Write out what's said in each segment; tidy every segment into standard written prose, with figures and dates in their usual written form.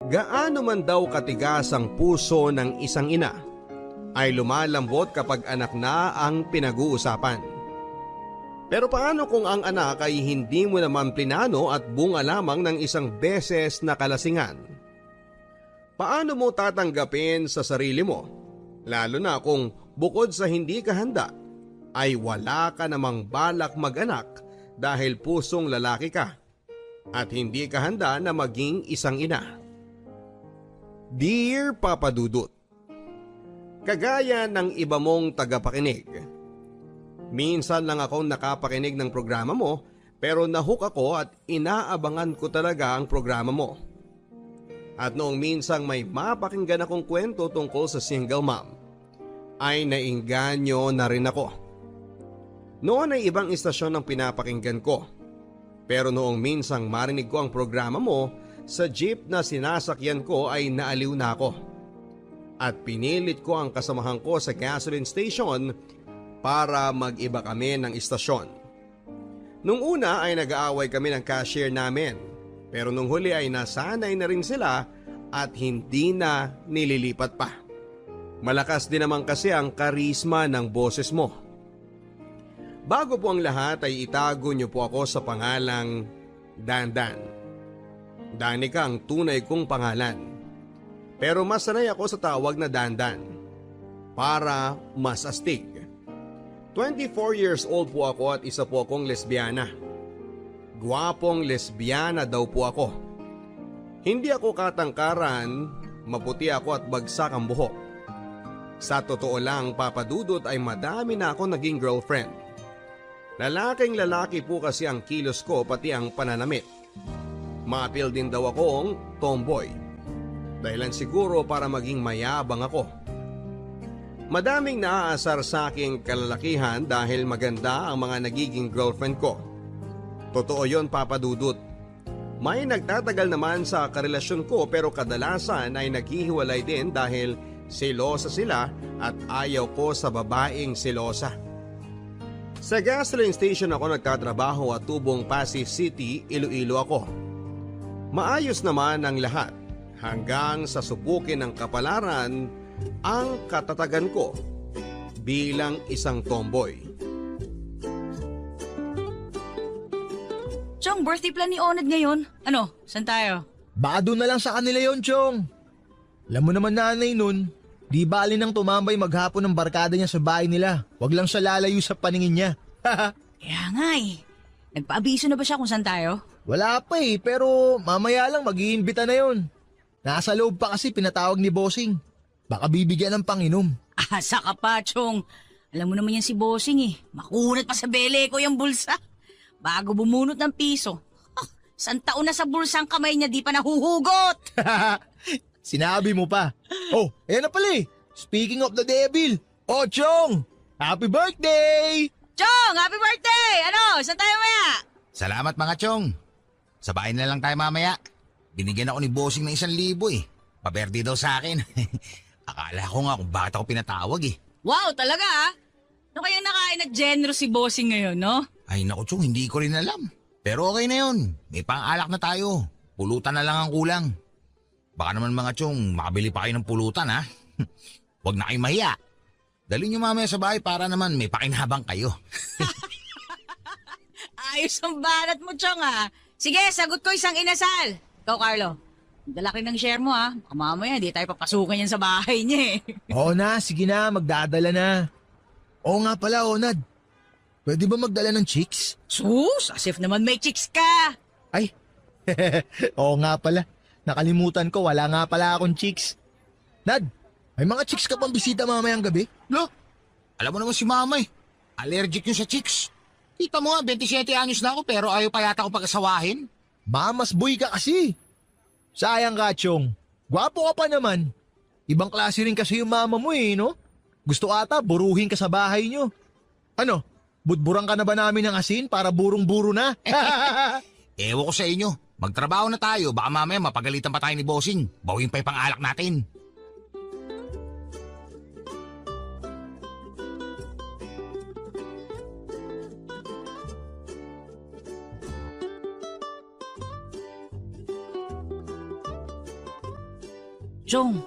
Gaano man daw katigas ang puso ng isang ina ay lumalambot kapag anak na ang pinag-uusapan. Pero paano kung ang anak ay hindi mo naman plinano at bunga lamang ng isang beses na kalasingan? Paano mo tatanggapin sa sarili mo? Lalo na kung bukod sa hindi ka handa, ay wala ka namang balak mag-anak dahil pusong lalaki ka at hindi ka handa na maging isang ina. Dear Papa Dudut, kagaya ng iba mong tagapakinig, minsan lang akong nakapakinig ng programa mo pero nahook ako at inaabangan ko talaga ang programa mo. At noong minsang may mapakinggan akong kwento tungkol sa single mom, ay nainganyo na rin ako. Noon ay ibang istasyon ang pinapakinggan ko. Pero noong minsang marinig ko ang programa mo, sa jeep na sinasakyan ko ay naaliw na ako. At pinilit ko ang kasamahan ko sa gasoline station para mag-iba kami ng istasyon. Nung una ay nag-aaway kami ng cashier namin, pero nung huli ay nasanay na rin sila at hindi na nililipat pa. Malakas din naman kasi ang karisma ng boses mo. Bago po ang lahat ay itago niyo po ako sa pangalang Dandan. Danica ang tunay kong pangalan. Pero mas sanay ako sa tawag na Dandan para mas astig. 24 years old po ako at isa po akong lesbiana. Gwapong lesbiana daw po ako. Hindi ako katangkaran, maputi ako at bagsak ang buhok. Sa totoo lang, Papa Dudut, ay madami na ako naging girlfriend. Lalaking lalaki po kasi ang kilos ko pati ang pananamit. Maapil din daw akong tomboy. Dahilan siguro para maging mayabang ako. Madaming naaasar sa aking kalalakihan dahil maganda ang mga nagiging girlfriend ko. Totoo yon, Papa Dudut. May nagtatagal naman sa karelasyon ko pero kadalasan ay naghihiwalay din dahil selosa sila at ayaw ko sa babaeng selosa. Sa gasoline station ako nagtatrabaho at tubong Pasig City, Iloilo ako. Maayos naman ang lahat hanggang sa subukin ng kapalaran ang katatagan ko bilang isang tomboy. Chong, birthday plan ni Onad ngayon. Ano, saan tayo? Baka doon na lang sa kanila yon, Chong. Alam mo naman nanay nun, di bali nang tumambay maghapon ng barkada niya sa bahay nila. Wag lang siya lalayo sa paningin niya. Kaya nga eh. Nagpaabiso na ba siya kung saan tayo? Wala pa eh, pero mamaya lang mag-iimbita na yon. Nasa loob pa kasi pinatawag ni Bossing. Baka bibigyan ng panginom. Asa ka pa, Chong. Alam mo naman yan si Bossing eh. Makunat pa sa bele ko yung bulsa. Bago bumunot ng piso. Isang taon na sa bulsa ang kamay niya di pa nahuhugot. Sinabi mo pa. Oh, ayan na pala eh. Speaking of the devil. Oh, Chong! Happy birthday! Chong, happy birthday! Ano, saan tayo maya? Salamat mga chong. Sa bahay na lang tayo mamaya. Binigyan ako ni Bossing ng 1,000 eh. Paberde daw sa akin. Akala ko nga kung bakit ako pinatawag eh. Wow, talaga ah. Ano kayang nakain na generous si Bossing ngayon, no? Ay naku chong, hindi ko rin alam. Pero okay na yun. May pang-alak na tayo. Pulutan na lang ang kulang. Baka naman mga chong, makabili pa kayo ng pulutan ha. Huwag na kayo mahiya. Dali nyo mamaya sa bahay para naman may pakinabang kayo. Ayos ang banat mo, Chong ah. Sige, sagot ko isang inasal. Ikaw, Carlo. Dala rin ng share mo ha. Baka mamaya di tayo papasukan yan sa bahay niya eh. Oo na, sige na, magdadala na. Oo nga pala, Onad. Pwede ba magdala ng chicks? Sus, as if naman may chicks ka. Ay, oo nga pala. Nakalimutan ko, wala nga pala akong chicks. Nad, may mga chicks ka pang bisita mamayang gabi? Lo, alam mo naman si mama eh. Allergic yun sa chicks. Kita mo nga, 27 anyos na ako pero ayaw pa yata ako pag-asawahin. Mamas boy ka kasi. Sayang ka, Chong. Gwapo ka pa naman. Ibang klase rin kasi yung mama mo eh, no? Gusto ata, buruhin ka sa bahay nyo. Ano, budburang ka na ba namin ng asin para burong-buro na? Ewan ko sa inyo. Magtrabaho na tayo, baka mamaya mapagalitan pa tayo ni Bossing. Bawin pa yung pang-alak natin. Chong,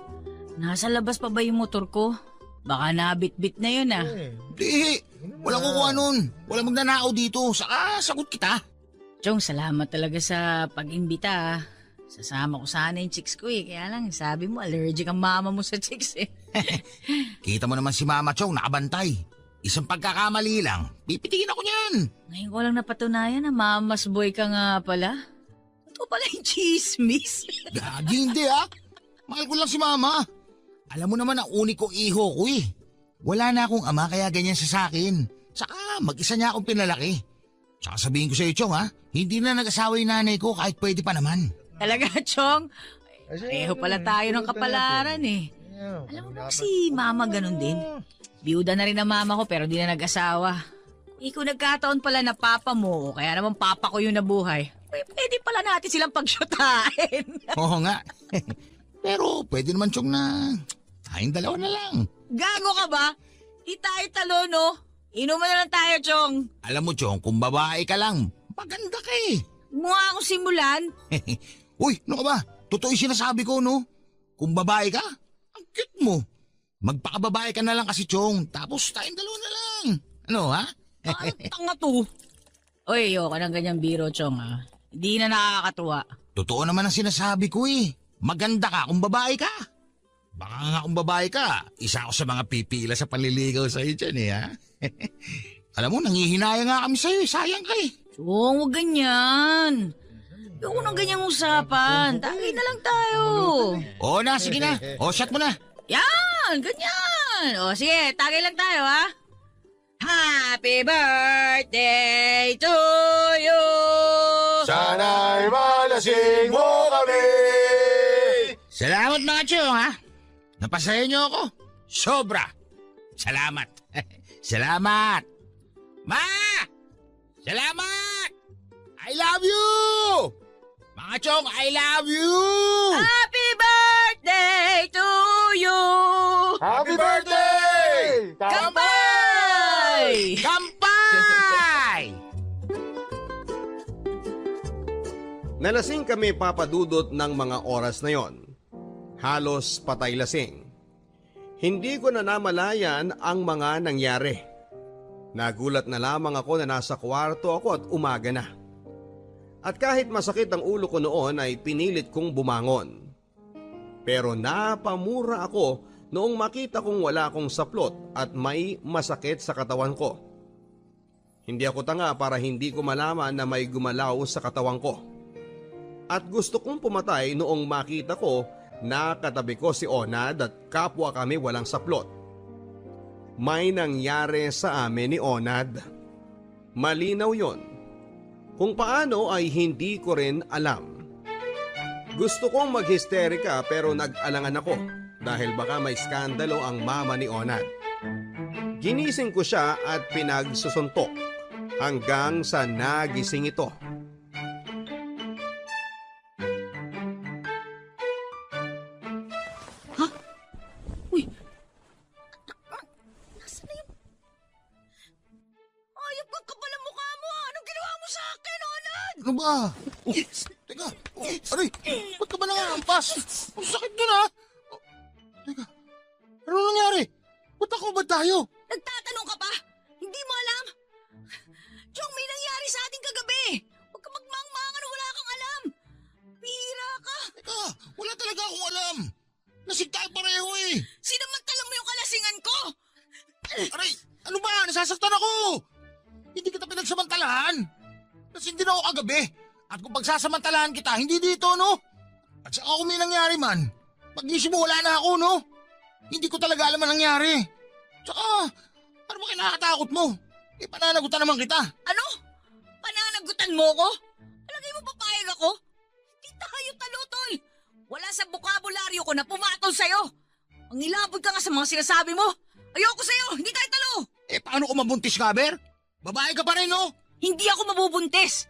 nasa labas pa ba yung motor ko? Baka nabit-bit na yun ah. Di, walang kukuha nun. Walang magnanakaw dito. Saka sagot kita. Chong, salamat talaga sa pag-imbita ah. Sasama ko sana yung chicks ko eh. Kaya lang, sabi mo, allergic ang mama mo sa chicks eh. Kita mo naman si Mama Chong, nakabantay. Isang pagkakamali lang, pipitikin ako niyan. Ngayon ko lang napatunayan na mamas boy ka nga pala. Ito pala yung chismis. Gagi, hindi ah. Mahal ko lang si Mama. Alam mo naman ang uniko iho ko eh. Wala na akong ama kaya ganyan siya sa akin. Saka mag-isa niya akong pinalaki. Saka sabihin ko sa iyo, Chong ha, hindi na nag-asawa yung nanay ko kahit pwede pa naman. Talaga, Chong? Pareho pala tayo ng kapalaran eh. Alam mo ba si mama ganun din? Biyuda na rin ang mama ko pero di na nag-asawa. Kung nagkataon pala na papa mo, kaya naman papa ko yung nabuhay, pwede pala natin silang pagsyutain. Oo nga. Pero pwede naman, Chong, na tayong dalawa na lang. Gago ka ba? Di tayo talo, no? Inuman na lang tayo, Chong. Alam mo, Chong, kung babae ka lang, maganda ka eh. Mukha akong simulan. Uy, ano ka ba? Totoo yung sinasabi ko, no? Kung babae ka, ang cute mo. Magpakababae ka na lang kasi, Chong. Tapos tayong dalawa na lang. Ano, ha? Ang tanga to. Uy, ayoko ng ganyang biro, Chong, ha? Hindi na nakakatuwa. Totoo naman ang sinasabi ko eh. Maganda ka kung babae ka. Baka nga kung babae ka, isa ako sa mga pipila sa panliligaw sa'yo dyan eh, ha? Alam mo, nangihinaya nga kami sa'yo eh. Sayang ka eh. Chong, huwag ganyan. Ayoko ng ganyang usapan. Tagay na lang tayo. Oo na, sige na. O, shot mo na. Yan, ganyan. O, sige, tagay lang tayo, ha? Happy birthday to you. Sana'y malasing mo kami. Salamat mga Chong, ha? Napasaya niyo ako. Sobra. Salamat. Salamat. Ma! Salamat! I love you! Mga Chong, I love you! Happy birthday to you. Happy birthday! Kampay! Kampay! Nalasing kami papadudot ng mga oras na yon. Halos patay lasing. Hindi ko na namalayan ang mga nangyari. Nagulat na lamang ako na nasa kwarto ako at umaga na. At kahit masakit ang ulo ko noon ay pinilit kong bumangon. Pero napamura ako noong makita kong wala akong saplot at may masakit sa katawan ko. Hindi ako tanga para hindi ko malaman na may gumalaw sa katawan ko. At gusto kong pumatay noong makita ko na katabi ko si Onad at kapwa kami walang saplot. May nangyari sa amin ni Onad. Malinaw yon. Kung paano ay hindi ko rin alam. Gusto kong maghisterika pero nag-alangan ako dahil baka may skandalo ang mama ni Onad. Ginising ko siya at pinagsusuntok hanggang sa nagising ito. Ano ba? Teka. Aray, ba't ka ba nangangampas? Ang sakit dun ha? Teka, ano nangyari? Ba't ako ba tayo? Nagtatanong ka pa? Hindi mo alam? Chong, may nangyari sa ating kagabi. Huwag ka magmangmangan na wala kang alam. Pira ka. Teka, wala talaga akong alam. Lasing tayo pareho eh. Sinamantala mo yung kalasingan ko. Aray, ano ba? Nasasaktan ako. Hindi kita pinagsamantalahan. Lasing din ako kagabi. At kung pagsasamantalahan kita, hindi dito, no? At saka kung may nangyari man, pag-isip mo wala na ako, no? Hindi ko talaga alam ang nangyari. Tsaka, ano ba kinakatakot mo? Pananagutan naman kita. Ano? Pananagutan mo ko? Palagay mo papayag ako? Hindi tayo talutoy. Wala sa bukabularyo ko na pumatol sa'yo. Ang ilabot ka nga sa mga sinasabi mo. Ayoko sa'yo, hindi tayo talo. Paano ko mabuntis ka, Ber? Babae ka pa rin, no? Hindi ako mabubuntis.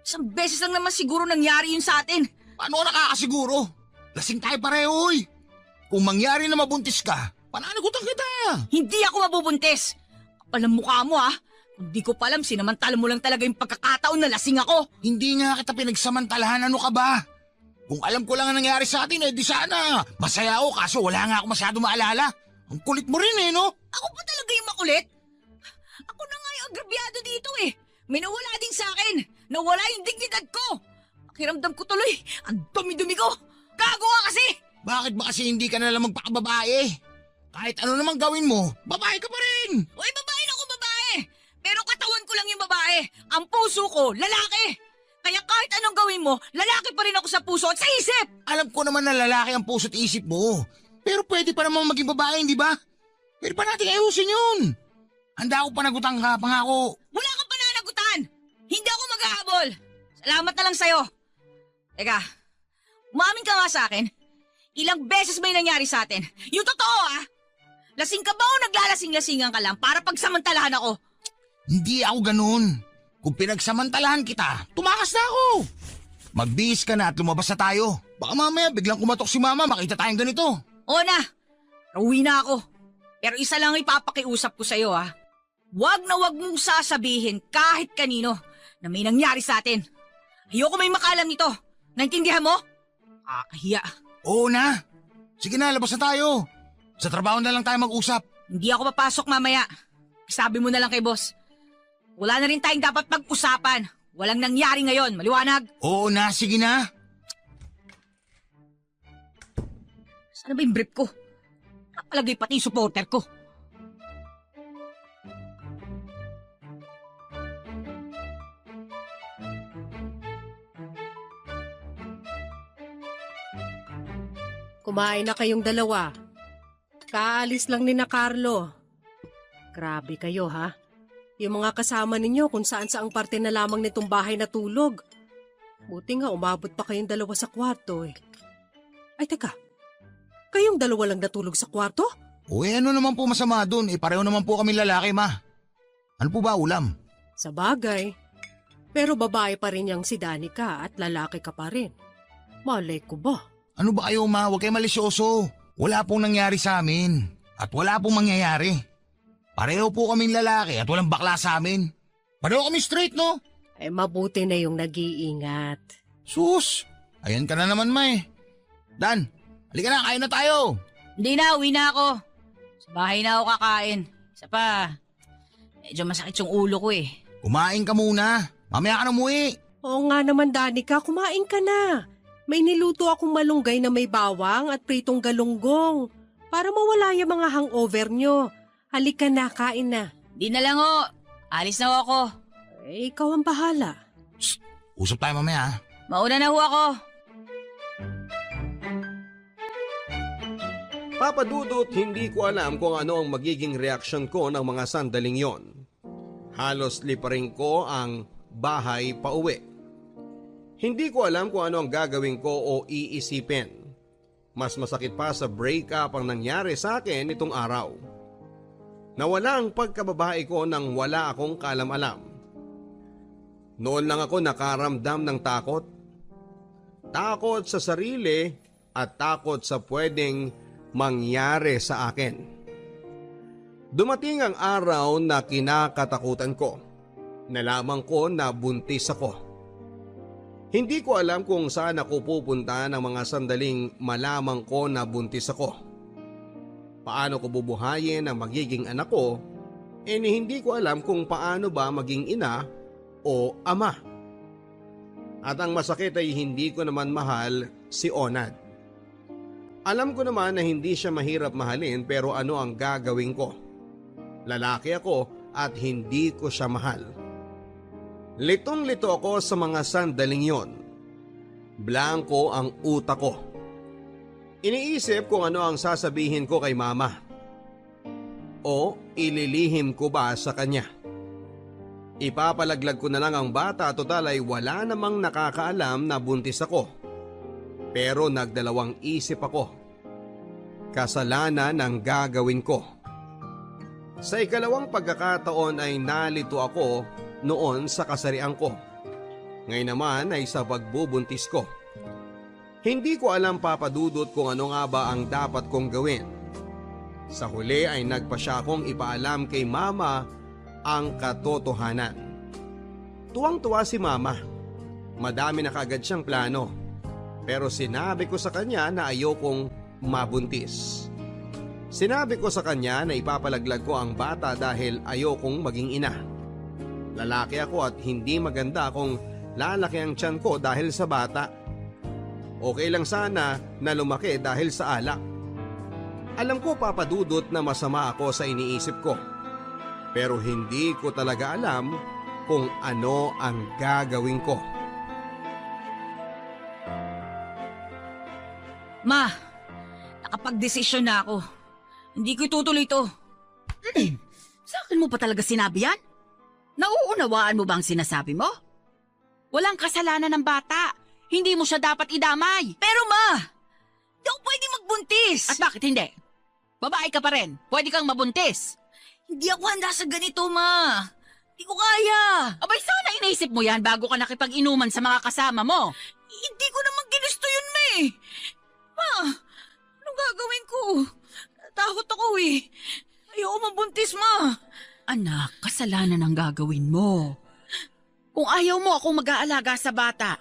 Isang beses lang naman siguro nangyari yun sa atin. Paano ka nakakasiguro? Lasing tayo pareho, eh. Kung mangyari na mabuntis ka, pananagutan kita. Hindi ako mabubuntis. Kapal ang mukha mo, ha? Hindi ko pa alam, sinamantala mo lang talaga yung pagkakataon na lasing ako. Hindi nga kita pinagsamantalahan, ano ka ba? Kung alam ko lang ang nangyari sa atin, di sana. Masaya ako kaso wala nga ako masyado maalala. Ang kulit mo rin no? Ako pa talaga yung makulit? Ako na nga yung agrabyado dito eh. May nawala din sa akin. Nawala yung dignidad ko. Pakiramdam ko tuloy. Ang dumi-dumi ko. Gago ka kasi. Bakit ba kasi hindi ka nalang magpakababae? Kahit ano namang gawin mo, babae ka pa rin. Uy, babae na ako babae. Pero katawan ko lang yung babae. Ang puso ko, lalaki. Kaya kahit anong gawin mo, lalaki pa rin ako sa puso at sa isip. Alam ko naman na lalaki ang puso't isip mo. Pero pwede pa naman maging babae, di ba? Pwede pa natin ayusin yun. Handa ako panagutan ka, pangako. Wala kang pananagutan. Hindi ako maghahabol. Salamat na lang sa'yo. Teka, umamin ka nga sa akin. Ilang beses may nangyari sa atin. Yung totoo Lasing ka ba o naglalasing-lasingan ka lang para pagsamantalahan ako? Hindi ako ganun. Kung pinagsamantalahan kita, tumakas na ako. Magbihis ka na at lumabas na tayo. Baka mamaya biglang kumatok si mama, makita tayong ganito. Oo na, uwi na ako. Pero isa lang ipapakiusap ko sa'yo Huwag na huwag mong sasabihin kahit kanino na may nangyari sa atin. Ayoko may makalam nito. Naintindihan mo? Kakahiya. Oo na. Sige na, labas na tayo. Sa trabaho na lang tayo mag-usap. Hindi ako papasok mamaya. Sabi mo na lang kay boss. Wala na rin tayong dapat pag-usapan. Walang nangyari ngayon, maliwanag. Oo na, sige na. Saan ba yung brief ko? Napalagay pati yung supporter ko. Kumain na kayong dalawa. Kaalis lang ni na Carlo. Grabe kayo Yung mga kasama ninyo kung saan saang parte na lamang nitong bahay natulog. Buti nga umabot pa kayong dalawa sa kwarto Ay teka, kayong dalawa lang natulog sa kwarto? Uy, ano naman po masama dun? Pareho naman po kami lalaki, ma. Ano po ba ulam? Sa bagay. Pero babae pa rin yang si Danica at lalaki ka pa rin. Malay ko ba? Ano ba kayo, ma? Huwag kayo malisyoso. Wala pong nangyari sa amin. At wala pong mangyayari. Pareho po kaming lalaki at walang bakla sa amin. Pareho kami straight, no? Mabuti na yung nag-iingat. Sus! Ayan ka na naman, ma Dan, halika na, kain na tayo. Hindi na, uwi na ako. Sa bahay na ako kakain. Isa pa, medyo masakit yung ulo ko Kumain ka muna. Mamaya ka na umuwi. Oo nga naman, Danica, kumain ka na. May niluto akong malunggay na may bawang at pritong galunggong para mawala yung mga hangover nyo. Halika na, kain na. Di na lang alis na ako. Ikaw ang bahala. Usap tayo mamaya, Mauna na ako. Papa Dudut, hindi ko alam kung ano ang magiging reaksyon ko ng mga sandaling yon. Halos liparin ko ang bahay pauwi. Hindi ko alam kung ano ang gagawin ko o iisipin. Mas masakit pa sa breakup ang nangyari sa akin itong araw. Nawala ang pagkababae ko nang wala akong kaalam-alam. Noon lang ako nakaramdam ng takot. Takot sa sarili at takot sa pwedeng mangyari sa akin. Dumating ang araw na kinakatakutan ko. Nalaman ko na buntis ako. Hindi ko alam kung saan ako pupunta ng mga sandaling malamang ko na buntis ako. Paano ko bubuhayin ang magiging anak ko, hindi ko alam kung paano ba maging ina o ama. At ang masakit ay hindi ko naman mahal si Onad. Alam ko naman na hindi siya mahirap mahalin pero ano ang gagawin ko? Lalaki ako at hindi ko siya mahal. Litong-lito ako sa mga sandaling yon. Blanko ang utak ko. Iniisip kung ano ang sasabihin ko kay mama. O ililihim ko ba sa kanya? Ipapalaglag ko na lang ang bata, total ay wala namang nakakaalam na buntis ako. Pero nagdalawang isip ako. Kasalanan ang gagawin ko. Sa ikalawang pagkakataon ay nalito ako noon sa kasarian ko. Ngayon naman ay sa pagbubuntis ko. Hindi ko alam, Papa Dudut, kung ano nga ba ang dapat kong gawin. Sa huli ay nagpasya akong ipaalam kay mama ang katotohanan. Tuwang-tuwa si mama. Madami na kagad siyang plano. Pero sinabi ko sa kanya na ayokong mabuntis. Sinabi ko sa kanya na ipapalaglag ko ang bata dahil ayokong maging ina. Lalaki ako at hindi maganda kung lalaki ang tiyan ko dahil sa bata. Okay lang sana na lumaki dahil sa alak. Alam ko, Papa Dudut, na masama ako sa iniisip ko. Pero hindi ko talaga alam kung ano ang gagawin ko. Ma, nakapag-desisyon na ako. Hindi ko itutuloy to. Sa akin mo pa talaga sinabi yan? Nauunawaan mo ba ang sinasabi mo? Walang kasalanan ng bata. Hindi mo siya dapat idamay. Pero ma, di ako pwede magbuntis. At bakit hindi? Babae ka pa rin. Pwede kang mabuntis. Hindi ako handa sa ganito, ma. Hindi ko kaya. Abay, sana inaisip mo yan bago ka nakipag-inuman sa mga kasama mo. Hindi ko naman ginusto yun, ma eh. Ma, anong gagawin ko? Takot ako eh. Ayoko mabuntis, ma. Anak, kasalanan ang gagawin mo. Kung ayaw mo akong mag-aalaga sa bata,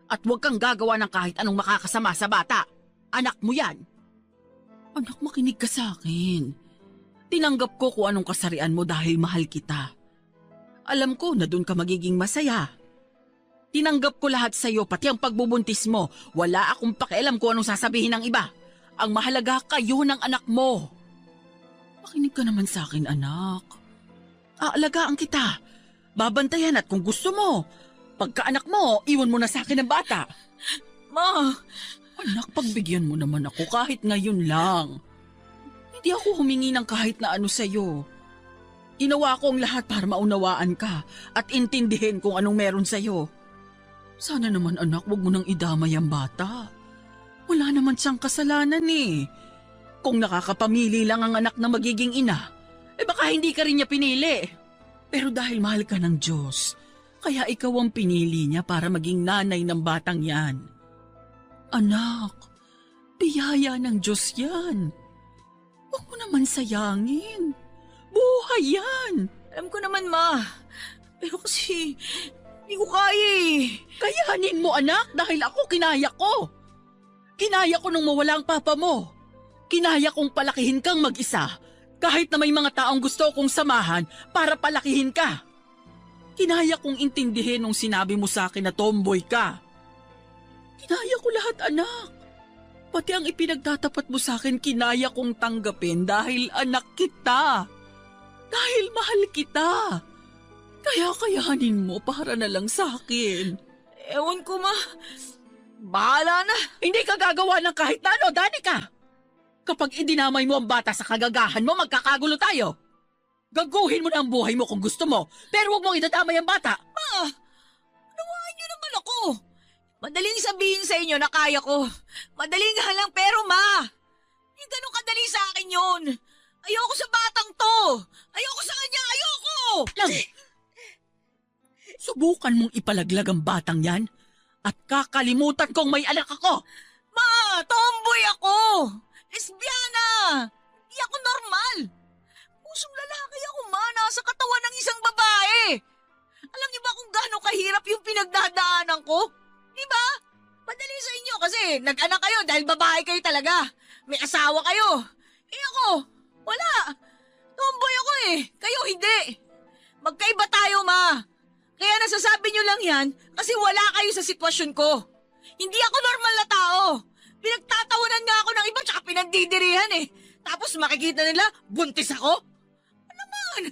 at huwag kang gagawa ng kahit anong makakasama sa bata, anak mo yan. Anak, makinig ka sa akin. Tinanggap ko kung anong kasarian mo dahil mahal kita. Alam ko na doon ka magiging masaya. Tinanggap ko lahat sa iyo, pati ang pagbubuntis mo. Wala akong pakialam kung anong sasabihin ng iba. Ang mahalaga kayo ng anak mo. Makinig ka naman sa akin, anak. Aalagaan kita. Babantayan at kung gusto mo, pagkaanak mo, iwan mo na sa akin ang bata. Ma, Anak, pagbigyan mo naman ako kahit ngayon lang. Hindi ako humingi ng kahit na ano sa'yo. Ginawa ko ang lahat para maunawaan ka at intindihin kung anong meron sa'yo. Sana naman anak, wag mo nang idamay ang bata. Wala naman siyang kasalanan eh. Kung nakakapamili lang ang anak na magiging ina, baka hindi ka rin niya pinili. Pero dahil mahal ka ng Diyos, kaya ikaw ang pinili niya para maging nanay ng batang yan. Anak, biyaya ng Diyos yan. Huwag mo naman sayangin. Buhay yan. alam ko naman, ma. Pero kasi, hindi ko kaya eh. Kayanin mo anak dahil ako kinaya ko. Kinaya ko nung mawala ang papa mo. Kinaya kong palakihin kang mag-isa kahit na may mga taong gusto kong samahan para palakihin ka. Kinaya kong intindihin nung sinabi mo sa akin na tomboy ka. Kinaya ko lahat anak. Pati ang ipinagtatapat mo sa akin kinaya kong tanggapin dahil anak kita. Dahil mahal kita. Kaya kayanin mo para na lang sa akin. Ewan ko, ma. Bahala na. Hindi ka gagawa ng kahit na ano, Danica. Kapag idinamay mo ang bata sa kagagahan mo, magkakagulo tayo. Gaguhin mo na ang buhay mo kung gusto mo, pero huwag mong idadamay ang bata. Ma, nawahan niyo naman ako. Madaling sabihin sa inyo na kaya ko. Madaling nga lang, pero ma, hindi ganun kadali sa akin yun. Ayoko sa batang to. Ayoko sa kanya, ayoko. Subukan mong ipalaglag ang batang yan at kakalimutan kong may anak ako. Ma, tomboy ako. Lesbiana. Hindi ako normal. Pusong lalaki ako, ma, nasa katawan ng isang babae. Alam niyo ba kung gaano kahirap yung pinagdadaanan ko? Di ba? Madali sa inyo kasi nag-anak kayo dahil babae kayo talaga. May asawa kayo. Eh ako, wala. Tomboy ako eh. Kayo hindi. Magkaiba tayo, ma. Kaya nasasabi niyo lang yan kasi wala kayo sa sitwasyon ko. Hindi ako normal na tao. Pinagtatawanan nga ako ng iba tsaka pinandidirihan eh. Tapos makikita nila, buntis ako? Ano naman?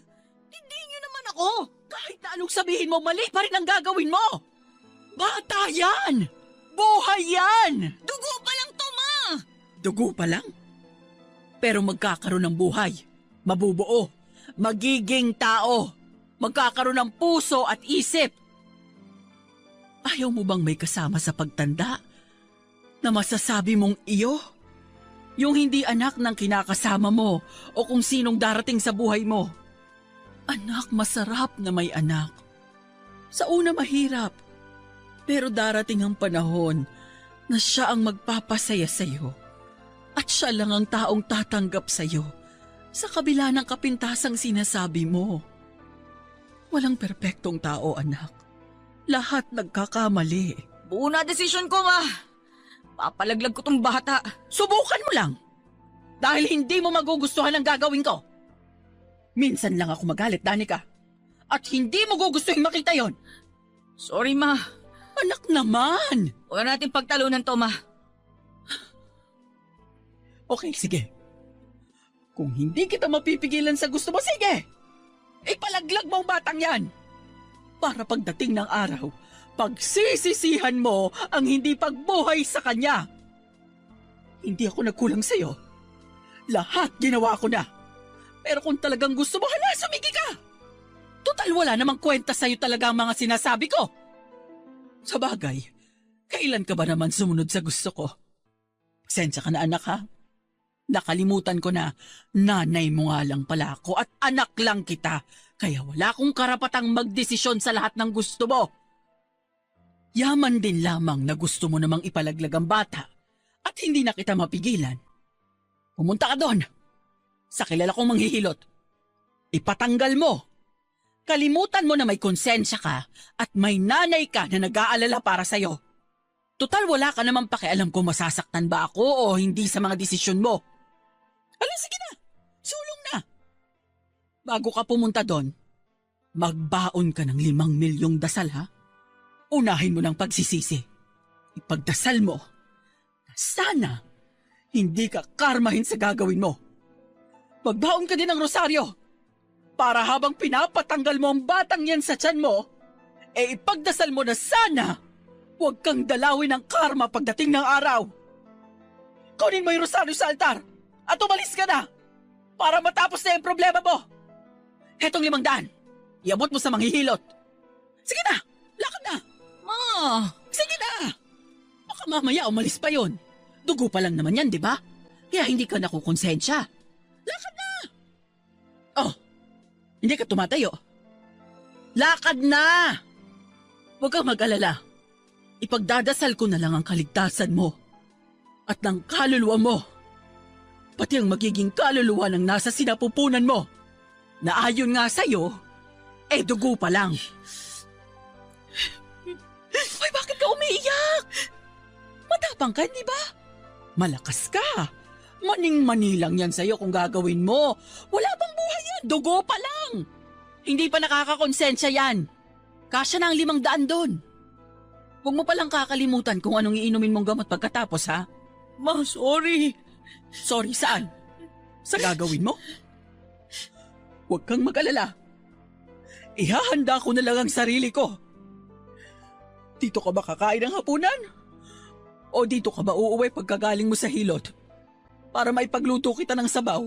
Hindi niyo naman ako. Kahit na anong sabihin mo, mali pa rin ang gagawin mo. Bata yan! Buhay yan! Dugo pa lang to, ma. Dugo pa lang? Pero magkakaroon ng buhay. Mabubuo. Magiging tao. Magkakaroon ng puso at isip. Ayaw mo bang may kasama sa pagtanda na masasabi mong iyo? Yung hindi anak ng kinakasama mo o kung sinong darating sa buhay mo. Anak, masarap na may anak. Sa una mahirap, pero darating ang panahon na siya ang magpapasaya sa iyo. At siya lang ang taong tatanggap sa iyo sa kabila ng kapintasang sinasabi mo. Walang perpektong tao, anak. Lahat nagkakamali. Buo na desisyon ko, ma. Papalaglag ko tong bata. Subukan mo lang. Dahil hindi mo magugustuhan ang gagawin ko. Minsan lang ako magalit, Danica. At hindi mo gugustuhin makita yon. Sorry, Ma. Anak naman. Huwag natin pagtalunan to, Ma. Okay, sige. Kung hindi kita mapipigilan sa gusto mo, sige. Ipalaglag mo ang batang yan. Para pagdating ng araw, pagsisisihan mo ang hindi pagbuhay sa kanya. Hindi ako nagkulang sa'yo. Lahat ginawa ko na. Pero kung talagang gusto mo, hala, sumigi ka. Total, wala namang kwenta sa'yo talaga ang mga sinasabi ko. Sa bagay, kailan ka ba naman sumunod sa gusto ko? Pasensya ka na, anak, ha? Nakalimutan ko na nanay mo nga lang pala ako at anak lang kita, kaya wala akong karapatang magdesisyon sa lahat ng gusto mo. Yaman din lamang na gusto mo namang ipalaglag ang bata at hindi na kita mapigilan. Pumunta ka doon sa kilala kong manghihilot. Ipatanggal mo. Kalimutan mo na may konsensya ka at may nanay ka na nag-aalala para sa'yo. Total, wala ka naman pakialam kung masasaktan ba ako o hindi sa mga desisyon mo. Alam, sige na. Sulong na. Bago ka pumunta doon, magbaon ka ng 5 milyong dasal, ha? Unahin mo ng pagsisisi. Ipagdasal mo na sana hindi ka karmahin sa gagawin mo. Magbaon ka din ng rosaryo para habang pinapatanggal mo ang batang yan sa tiyan mo, ipagdasal mo na sana huwag kang dalawin ng karma pagdating ng araw. Kunin mo yung rosaryo sa altar at umalis ka na para matapos na yung problema mo. Hetong 500, iabot mo sa manghihilot. Sige na, lakad na. Ma! Sige na. Baka mamaya umalis pa yon. Dugo pa lang naman yan, di ba? Kaya hindi ka nakukonsensya. Lakad na. Oh, hindi ka tumatayo. Lakad na. Huwag kang mag-alala. Ipagdadasal ko na lang ang kaligtasan mo at ng kaluluwa mo. Pati ang magiging kaluluwa ng nasa sinapupunan mo na ayon nga sa'yo, dugo pa lang. Ay, bakit ka umiiyak? Matapang ka, di ba? Malakas ka. Maning-mani lang yan sa'yo kung gagawin mo. Wala bang buhay yan? Dugo pa lang. Hindi pa nakakakonsensya yan. Kasya na ang 500 doon. Huwag mo palang kakalimutan kung anong iinumin mong gamot pagkatapos, ha? Ma, sorry. Sorry saan? Sa gagawin mo? Huwag kang mag-alala. Ihahanda ko na lang ang sarili ko. Dito ka ba kakain ng hapunan? O dito ka ba uuwi pagkagaling mo sa hilot? Para maipagluto kita ng sabaw?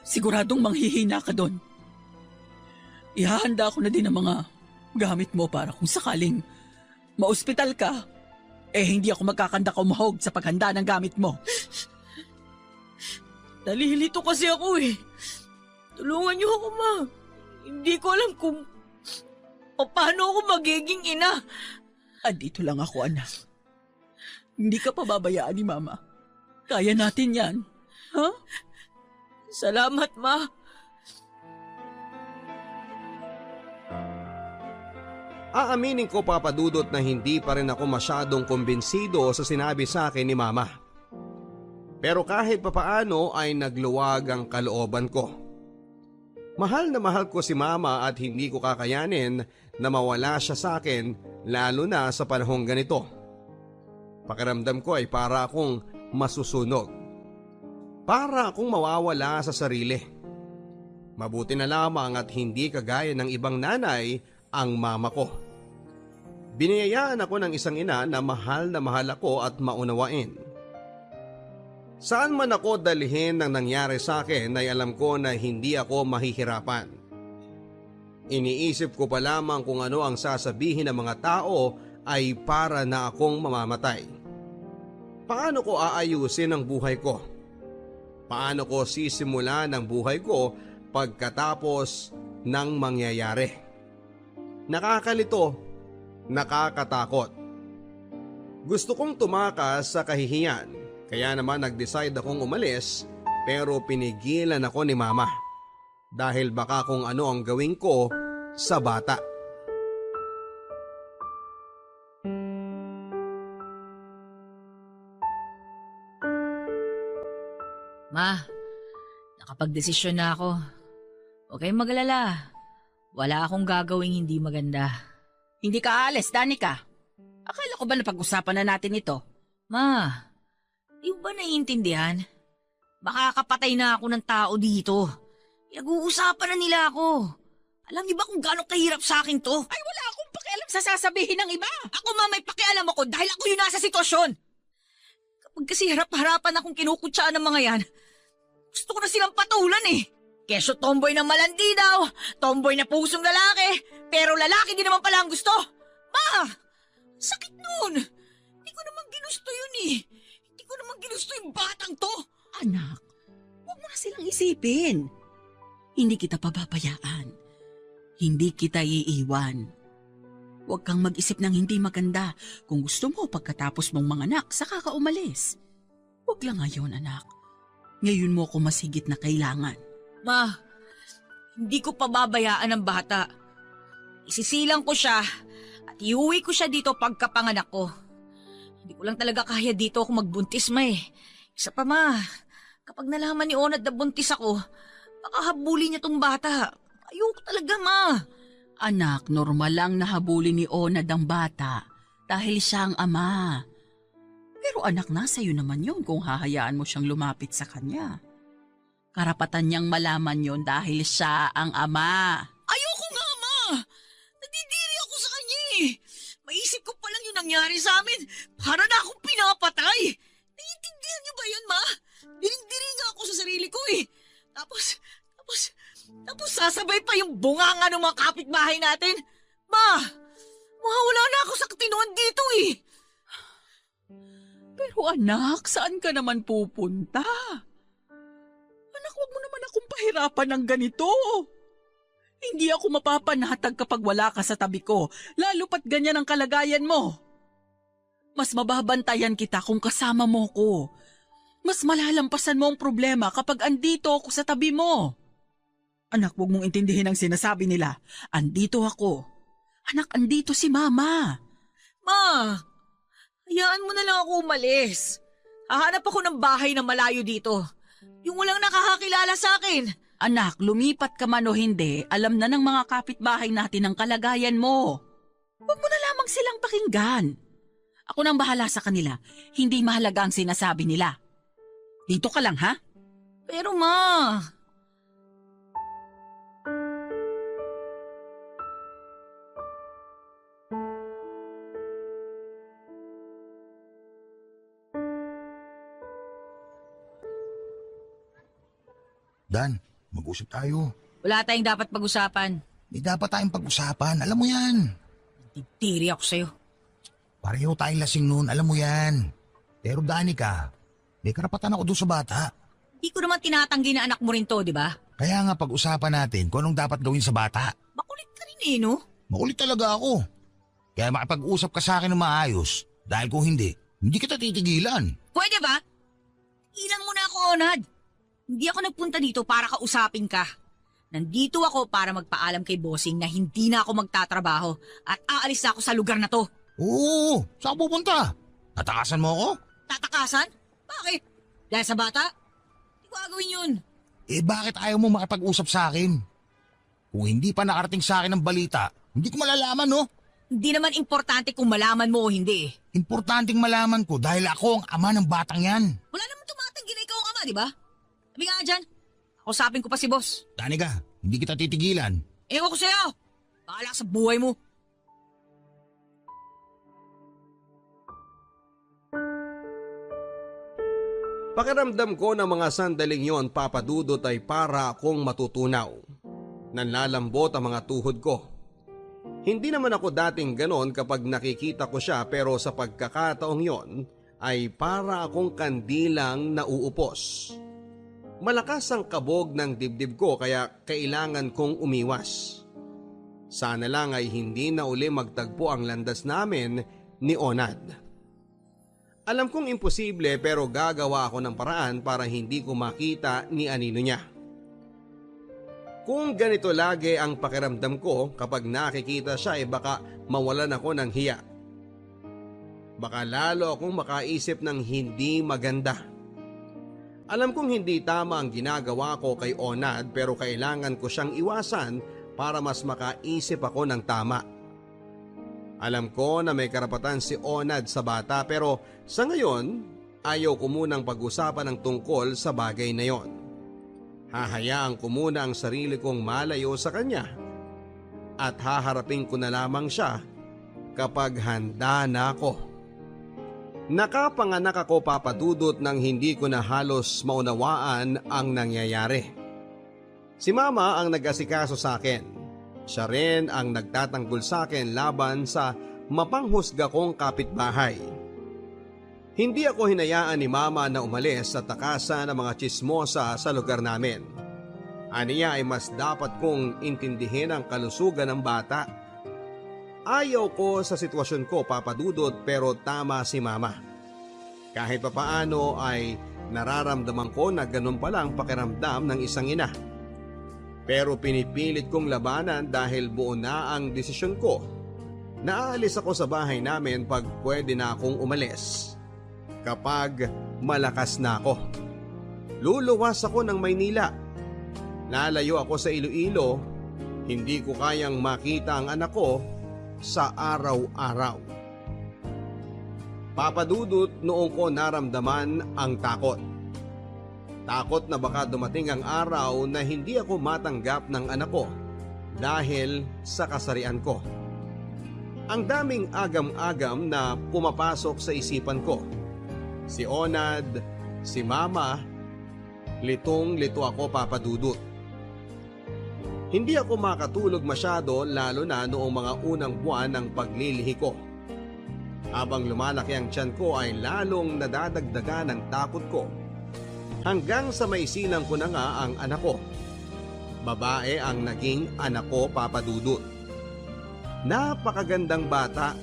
Siguradong manghihina ka doon. Ihahanda ko na din ang mga gamit mo para kung sakaling maospital ka, hindi ako magkakanda kumahog sa paghanda ng gamit mo. Nalilito kasi ako eh. Tulungan niyo ako, Ma. Hindi ko alam kung paano ako magiging ina. Andito lang ako, anak. Hindi ka pababayaan ni Mama. Kaya natin yan. Ha? Salamat, Ma. Aaminin ko, Papa Dudut, na hindi pa rin ako masyadong kumbinsido sa sinabi sa akin ni Mama. Pero kahit papaano ay nagluwag ang kalooban ko. Mahal na mahal ko si Mama at hindi ko kakayanin na mawala siya sa akin, lalo na sa panahong ganito. Pakiramdam ko ay para akong masusunog. Para akong mawawala sa sarili. Mabuti na lamang at hindi kagaya ng ibang nanay ang mama ko. Biniyayaan ako ng isang ina na mahal ako at maunawain. Saan man ako dalhin ng nangyari sa akin ay alam ko na hindi ako mahihirapan. Iniisip ko pa lamang kung ano ang sasabihin ng mga tao ay para na akong mamamatay. Paano ko aayusin ang buhay ko? Paano ko sisimulan ang buhay ko pagkatapos ng mangyayari? Nakakalito, nakakatakot. Gusto kong tumakas sa kahihiyan, kaya naman nag-decide akong umalis, pero pinigilan ako ni Mama dahil baka kung ano ang gawin ko sa bata. Ma, nakapagdesisyon na ako. Huwag kayong magalala. Wala akong gagawing hindi maganda. Hindi ka aalis, Danica. Akala ko ba napag-usapan na natin ito? Ma, di mo ba naiintindihan? Makakapatay na ako ng tao dito. Pinag-uusapan na nila ako. Alam niyo ba kung gaano kahirap sa akin to? Ay, wala akong pakialam sa sasabihin ng iba. Ako ma, may pakialam ako dahil ako yung nasa sitwasyon. Kapag kasi harap-harapan akong kinukutsaan ng mga yan, gusto ko na silang patulan eh. Keso tomboy na malandi daw, tomboy na pusong lalaki, pero lalaki din naman pala ang gusto. Ma, sakit nun. Hindi ko naman ginusto yun eh. Hindi ko naman ginusto yung batang to. Anak, huwag mo na silang isipin. Hindi kita pababayaan. Hindi kita iiwan. Huwag kang mag-isip ng hindi maganda. Kung gusto mo pagkatapos mong manganak, saka ka umalis. Huwag lang ngayon, anak. Ngayon mo ako mas higit na kailangan. Ma, hindi ko pababayaan ang bata. Isisilang ko siya at iuwi ko siya dito pagkapanganak ko. Hindi ko lang talaga kaya dito ako magbuntis, ma eh. Isa pa ma, kapag nalaman ni Onad na buntis ako, baka habulin niya tong bata. Ayoko talaga ma. Anak, normal lang na habulin ni Onad ang bata dahil siya ang ama. Pero anak, nasa iyo naman yun kung hahayaan mo siyang lumapit sa kanya. Karapatan niyang malaman yon dahil siya ang ama. Ayoko nga ma. Nadidiri ako sa kanya eh. Maisip ko palang yung nangyari sa amin. Para na akong pinapatay. Naiintindihan niyo ba yun ma? Diring-diri nga ako sa sarili ko eh. Tapos sasabay pa yung bunganga ng mga kapitbahay natin. Ma, mawawala na ako sa katinoan dito eh. Pero anak, saan ka naman pupunta? Anak, wag mo naman akong pahirapan ng ganito. Hindi ako mapapanatag kapag wala ka sa tabi ko, lalo pat ganyan ang kalagayan mo. Mas mababantayan kita kung kasama mo ko. Mas malalampasan mo ang problema kapag andito ako sa tabi mo. Anak, huwag mong intindihin ang sinasabi nila. Andito ako. Anak, andito si Mama. Ma, hayaan mo na lang ako umalis. Hahanap ako ng bahay na malayo dito. Yung walang nakakakilala sa akin. Anak, lumipat ka man o hindi, alam na ng mga kapitbahay natin ang kalagayan mo. Huwag mo na lamang silang pakinggan. Ako nang bahala sa kanila. Hindi mahalaga ang sinasabi nila. Dito ka lang, ha? Pero ma... Dan, mag-usap tayo. Wala tayong dapat pag-usapan. May dapat tayong pag-usapan, alam mo yan. Tiri ako sa'yo. Pareho tayong lasing noon, alam mo yan. Pero Danica, may karapatan ako doon sa bata. Di ko naman tinatanggi na anak mo rin to, di ba? Kaya nga pag-usapan natin kung anong dapat gawin sa bata. Makulit ka rin eh, no? Makulit talaga ako. Kaya makipag-usap ka sa akin ng maayos. Dahil kung hindi kita titigilan. Pwede ba? Ilang mo na ako, Onad. Hindi ako nagpunta dito para kausapin ka. Nandito ako para magpaalam kay bossing na hindi na ako magtatrabaho at aalis na ako sa lugar na to. Oo, saan pupunta? Tatakasan mo ako? Tatakasan? Bakit? Dahil sa bata? Hindi ko gagawin yun. Eh bakit ayaw mo makipag-usap sa akin? Kung hindi pa nakarating sa akin ng balita, hindi ko malalaman, no? Hindi naman importante kung malaman mo o hindi eh. Importanteng malaman ko dahil ako ang ama ng batang yan. Wala naman tumatanggi na ikaw ang ama, di ba? Sabi nga dyan, kausapin ko pa si boss. Danica, hindi kita titigilan. Ewan ko sa'yo. Bahala sa buhay mo. Pakiramdam ko na mga sandaling yon, Papa Dudut, ay para akong matutunaw. Nanlalambot ang mga tuhod ko. Hindi naman ako dating ganon kapag nakikita ko siya, pero sa pagkakataong yon ay para akong kandilang nauupos. Malakas ang kabog ng dibdib ko kaya kailangan kong umiwas. Sana lang ay hindi na uli magtagpo ang landas namin ni Onad. Alam kong imposible pero gagawa ako ng paraan para hindi ko makita ni anino niya. Kung ganito lagi ang pakiramdam ko kapag nakikita siya, baka mawalan ako ng hiya. Baka lalo akong makaisip ng hindi maganda. Alam kong hindi tama ang ginagawa ko kay Onad pero kailangan ko siyang iwasan para mas makaisip ako ng tama. Alam ko na may karapatan si Onad sa bata pero sa ngayon ayaw ko munang pag-usapan ng tungkol sa bagay na yon. Hahayaan ko muna ang sarili kong malayo sa kanya at haharapin ko na lamang siya kapag handa na ako. Nakapanganak ako papadudot nang hindi ko na halos maunawaan ang nangyayari. Si Mama ang nag-asikaso sa akin. Siya rin ang nagtatanggol sa akin laban sa mapanghusga kong kapitbahay. Hindi ako hinayaan ni Mama na umalis sa takasan ng mga tsismosa sa lugar namin. Aniya ay mas dapat kong intindihin ang kalusugan ng bata. Ayaw ko sa sitwasyon ko papadudot pero tama si Mama. Kahit papaano ay nararamdaman ko na ganun pala ang pakiramdam ng isang ina. Pero pinipilit kong labanan dahil buo na ang desisyon ko. Naaalis ako sa bahay namin pag pwede na akong umalis. Kapag malakas na ako. Luluwas ako ng Maynila. Lalayo ako sa Iloilo. Hindi ko kayang makita ang anak ko sa araw-araw. Papadudot, noong ko naramdaman ang takot. Takot na baka dumating ang araw na hindi ako matanggap ng anak ko dahil sa kasarian ko. Ang daming agam-agam na pumapasok sa isipan ko. Si Onad, si Mama, litong-lito ako papadudot. Hindi ako makatulog masyado lalo na noong mga unang buwan ng paglilihi ko. Habang lumalaki ang tiyan ko ay lalong nadadagdagan ng takot ko. Hanggang sa maisilang ko na nga ang anak ko. Babae ang naging anak ko papadudot. Napakagandang bata.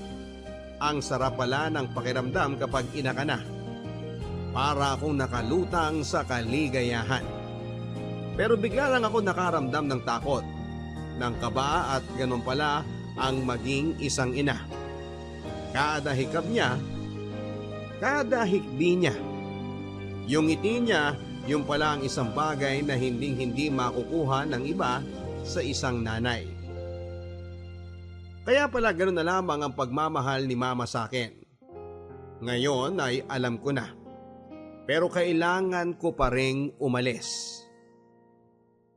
Ang sarap pala ng pakiramdam kapag ina ka na. Para akong nakalutang sa kaligayahan. Pero bigla lang ako nakaramdam ng takot, ng kaba at ganun pala ang maging isang ina. Kada hikab niya, kada hikbi niya. Yung ngiti niya, yung pala ang isang bagay na hindi makukuha ng iba sa isang nanay. Kaya pala ganun na lamang ang pagmamahal ni Mama sa akin. Ngayon ay alam ko na. Pero kailangan ko pa ring umalis.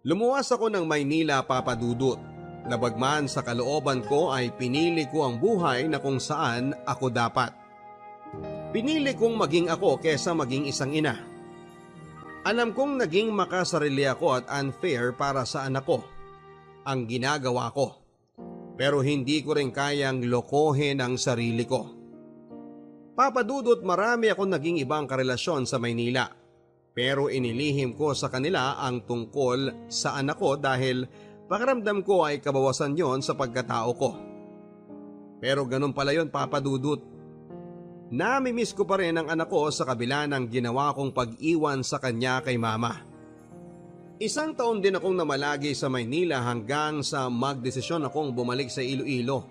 Lumuwas ako ng Maynila papadudot. Nabagman sa kalooban ko ay pinili ko ang buhay na kung saan ako dapat. Pinili kong maging ako kesa maging isang ina. Alam kong naging makasarili ako at unfair para sa anak ko. Ang ginagawa ko. Pero hindi ko rin kayang lokohin ang sarili ko. Papadudot, marami akong naging ibang karelasyon sa Maynila. Pero inilihim ko sa kanila ang tungkol sa anak ko dahil pakiramdam ko ay kabawasan yon sa pagkatao ko. Pero ganun pala yon papadudot. Namimiss ko pa rin ang anak ko sa kabila ng ginawa kong pag-iwan sa kanya kay Mama. 1 taon din akong namalagi sa Maynila hanggang sa magdesisyon akong bumalik sa Iloilo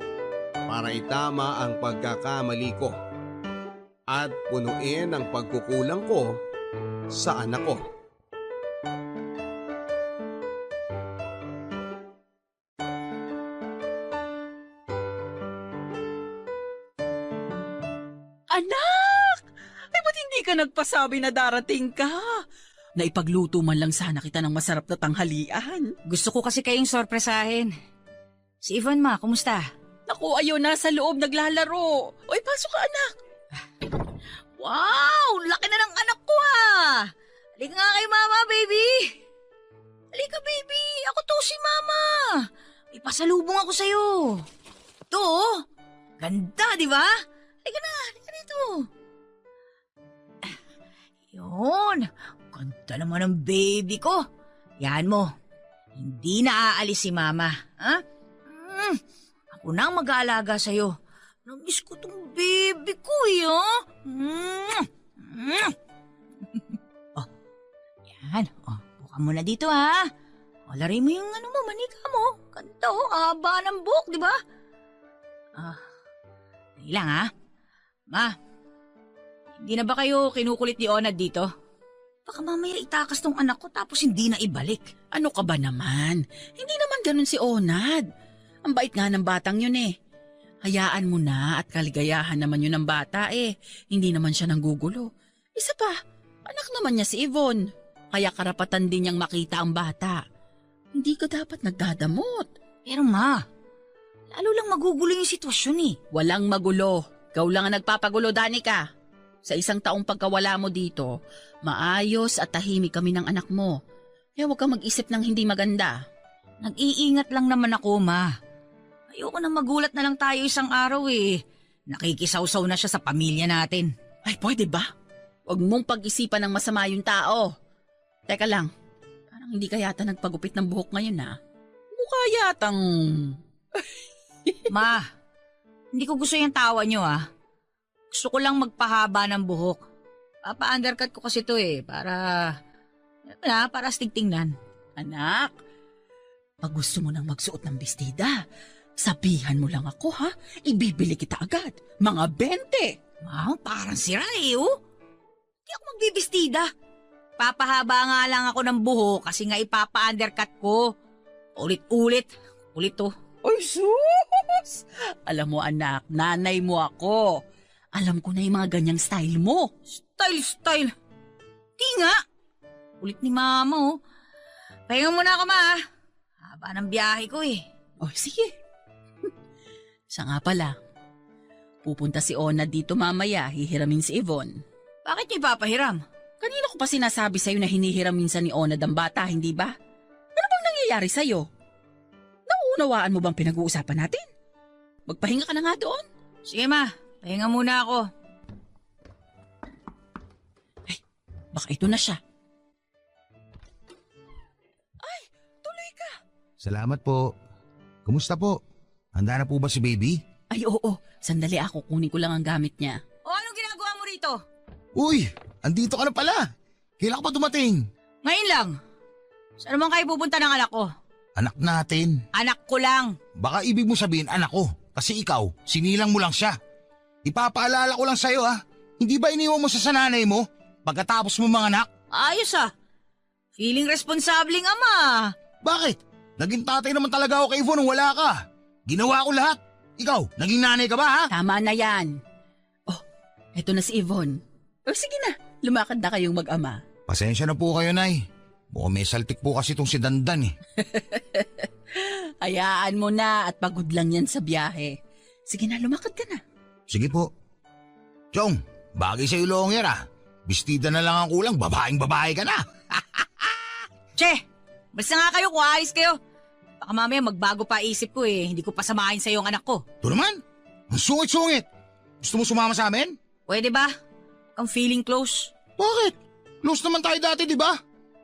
para itama ang pagkakamali ko at punuin ang pagkukulang ko sa anak ko. Anak! Ay, ba't hindi ka nagpasabi na darating ka? Naipagluto man lang sana kita ng masarap na tanghalian. Gusto ko kasi kayong sorpresahin. Si Ivan, ma, kumusta? Naku, ayaw na sa loob naglalaro. Oy, pasok ka, anak. Wow! Laki na ng anak ko Halika nga kay Mama, baby! Halika, baby! Ako to si Mama! Ipasalubong ako sa'yo. Ito, ganda, di ba? Halika dito. Yun, ganda naman ng baby ko. Yan mo, hindi na aalis si Mama. Ha? Ako na ang mag-aalaga sa'yo. Namiss ko tong baby ko, Oh, yan. Oh, buka mo na dito, ha? O, lari mo yung manika mo. Kanta, haba ng buhok, di ba? Dali lang, ha? Ma, hindi na ba kayo kinukulit ni Onad dito? Baka mamaya itakas tong anak ko tapos hindi na ibalik. Ano ka ba naman? Hindi naman ganun si Onad. Ang bait nga ng batang yun eh. Hayaan mo na at kaligayahan naman yun ng bata eh. Hindi naman siya nanggugulo. Isa pa, anak naman niya si Yvonne. Kaya karapatan din niyang makita ang bata. Hindi ka dapat nagdadamot. Pero ma, lalo lang magugulo yung sitwasyon eh. Walang magulo. Ikaw lang ang nagpapagulo, Danica. Sa isang taong pagkawala mo dito, maayos at tahimik kami ng anak mo. Kaya huwag kang mag-isip ng hindi maganda. Nag-iingat lang naman ako, ma. Ayoko na magulat na lang tayo isang araw eh. Nakikisawsaw na siya sa pamilya natin. Ay, pwede ba? Huwag mong pag-isipan ng masama yung tao. Teka lang, parang hindi ka yata nagpagupit ng buhok ngayon ha? Mukha yatang... Ma, hindi ko gusto yung tawa niyo ah. Gusto ko lang magpahaba ng buhok. Papa-undercut ko kasi to eh, para astig tingnan. Anak, pag gusto mo nang magsuot ng bestida, sabihan mo lang ako ha, ibibili kita agad. Mga 20. Ma, parang sira eh oh. Hindi ako magbibistida. Papahaba nga lang ako ng buhok kasi nga ipapa-undercut ko. Ulit-ulit. Ulit to. Ay, sus! Alam mo anak, nanay mo ako. Alam ko na yung mga ganyang style mo. Style. Di nga. Ulit ni mama oh. Pahinga muna ako ma. Haba ng biyahe ko eh. Oh, sige. Siya nga pala. Pupunta si Ona dito mamaya, hihiramin si Yvonne. Bakit niya ipapahiram? Kanina ko pa sinasabi sa'yo na hinihiram minsan ni Ona ang bata, hindi ba? Ano bang nangyayari sa'yo? Nauunawaan mo bang pinag-uusapan natin? Magpahinga ka na nga doon. Sige ma, pahinga muna ako. Ay, baka ito na siya. Ay, tuloy ka. Salamat po. Kumusta po? Handa na po ba si baby? Ay, oo. Sandali ako, kunin ko lang ang gamit niya. O anong ginagawa mo rito? Uy, andito ka na pala. Kailan ka pa dumating? Ngayon lang. Saan naman kayo pupunta ng anak ko? Anak natin. Anak ko lang. Baka ibig mo sabihin anak ko. Kasi ikaw, sinilang mo lang siya. Ipapaalala ko lang sa'yo ha. Hindi ba iniwan mo sa sananay mo pagkatapos mo mga anak? Ayos ah. Feeling responsabling ama. Bakit? Naging tatay naman talaga ako kay Yvonne nung wala ka. Ginawa ko lahat. Ikaw, naging nanay ka ba ha? Tama na yan. Oh, eto na si Yvonne. Oh, sige na, lumakad na kayong mag-ama. Pasensya na po kayo, Nay. Mukhang may saltik po kasi itong si Dandan eh. Hayaan mo na at pagod lang yan sa biyahe. Sige na, lumakad ka na. Sige po. Chong, bagay sa'yo longer ah. Bistida na lang ang kulang, babaeng-babae ka na. Che, basta nga kayo kung aalis kayo. Baka mamaya magbago pa isip ko eh. Hindi ko pasamahin sa'yo ang anak ko. Ito naman, ang sungit-sungit. Gusto mo sumama sa amin? Pwede ba? Ang feeling close. Bakit? Close naman tayo dati, di ba?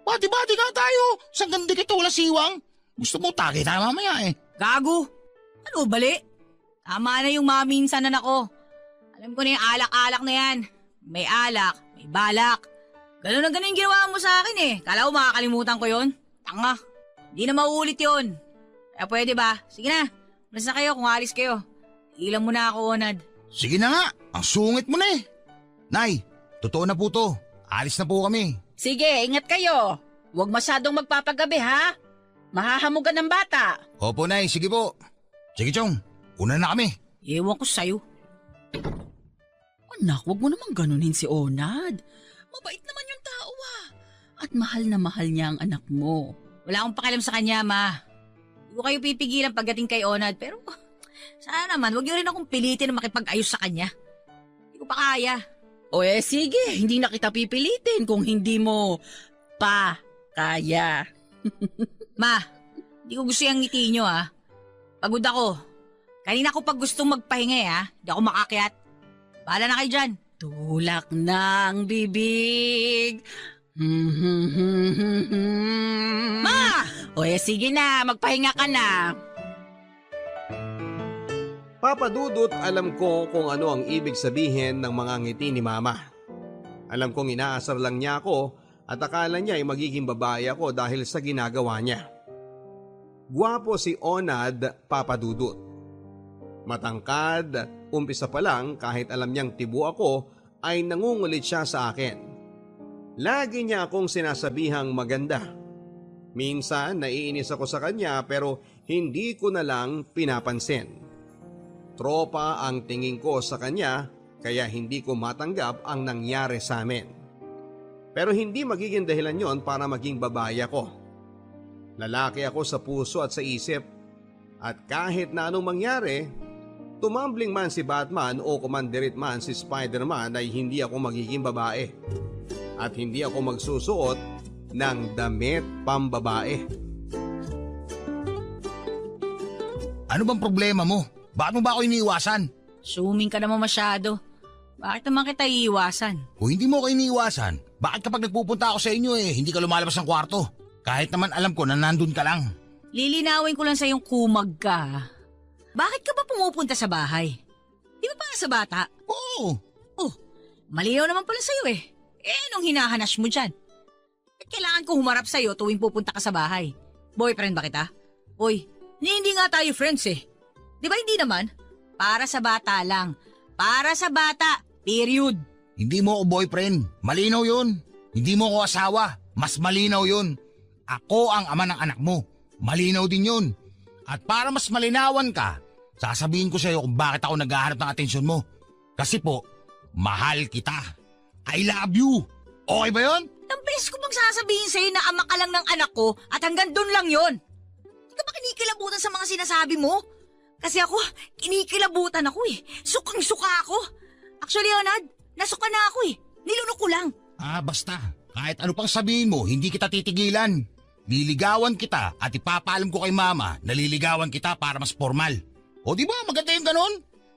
Bati-bati nga tayo. Sa ganda kita, wala siwang. Gusto mo, taki tayo mamaya eh. Gago. Ano, bali? Tama na yung maminsan na ako. Alam ko na yung alak-alak na yan. May alak, may balak. Ganun na ganun yung ginawa mo sa akin eh. Kala ko makakalimutan ko yon. Tanga. Hindi na mauulit yon. Kaya pwede ba? Sige na. Malas na kayo kung alis kayo. Ilang mo na ako, Onad. Sige na nga, ang sungit mo na eh. Nay, totoo na po to. Alis na po kami. Sige, ingat kayo. Huwag masyadong magpapagabi ha. Mahahamugan ng bata. Opo, Nay, sige po. Sige, Chong, una na kami. Ewan ko sa'yo. Anak, huwag mo namang ganunin si Onad. Mabait naman yung tao ah. At mahal na mahal niya ang anak mo. Wala akong pakialam sa kanya, ma. Hindi ko kayo pipigilan pagdating kay Onad, pero sana naman, huwag niyo rin akong pilitin na makipag-ayos sa kanya. Hindi ko pa kaya. O sige, hindi na kita pipilitin kung hindi mo pa kaya. Ma, hindi ko gusto yung ngiti niyo, ha. Pagod ako. Kanina ko pag gustong magpahinga, ha. Hindi ako makakyat. Bahala na kayo dyan. Tulak ng bibig. Ma! O sige na, magpahinga ka na. Papa Dudut, alam ko kung ano ang ibig sabihin ng mga ngiti ni Mama. Alam kong inaasar lang niya ako at akala niya ay magiging babae ako dahil sa ginagawa niya. Gwapo si Onad, Papa Dudut. Matangkad, umpisa pa lang kahit alam niyang tibo ako ay nangungulit siya sa akin. Lagi niya akong sinasabihang maganda. Minsan naiinis ako sa kanya pero hindi ko na lang pinapansin. Tropa ang tingin ko sa kanya kaya hindi ko matanggap ang nangyari sa amin. Pero hindi magiging dahilan yon para maging babae ako. Lalaki ako sa puso at sa isip. At kahit na anong mangyari, tumambling man si Batman o kumandirit man si Spider-Man ay hindi ako magiging babae. At hindi ako magsusuot ng damit pambabae. Ano bang problema mo? Bakit mo ba ako iniiwasan? Assuming ka naman masyado. Bakit naman kita iiwasan? Kung hindi mo ako iniiwasan, bakit kapag nagpupunta ako sa inyo hindi ka lumalabas ng kwarto? Kahit naman alam ko na nandun ka lang. Lilinawin ko lang sa yung kumag ka. Bakit ka ba pumupunta sa bahay? Di ba para sa bata? Oo. Oh, malinaw naman pala sa'yo eh. Anong hinahanas mo dyan? Kailangan ko humarap sa'yo tuwing pupunta ka sa bahay. Boyfriend ba kita? Uy, hindi nga tayo friends eh. Di ba hindi naman? Para sa bata lang. Para sa bata. Period. Hindi mo ako boyfriend. Malinaw yun. Hindi mo ako asawa. Mas malinaw yun. Ako ang ama ng anak mo. Malinaw din yun. At para mas malinawan ka, sasabihin ko sa'yo kung bakit ako naghahanap ng atensyon mo. Kasi po, mahal kita. I love you. Okay ba yun? Ang beses ko bang sasabihin sa'yo na ama ka lang ng anak ko at hanggang doon lang yon? Hindi ka ba kinikilabutan sa mga sinasabi mo? Kasi ako, kinikilabutan ako eh. Sukang-suka ako. Actually, Onad, nasuka na ako eh. Nilunok ko lang. Basta. Kahit ano pang sabihin mo, hindi kita titigilan. Liligawan kita at ipapaalam ko kay mama na liligawan kita para mas formal. O di ba maganda yung ganon?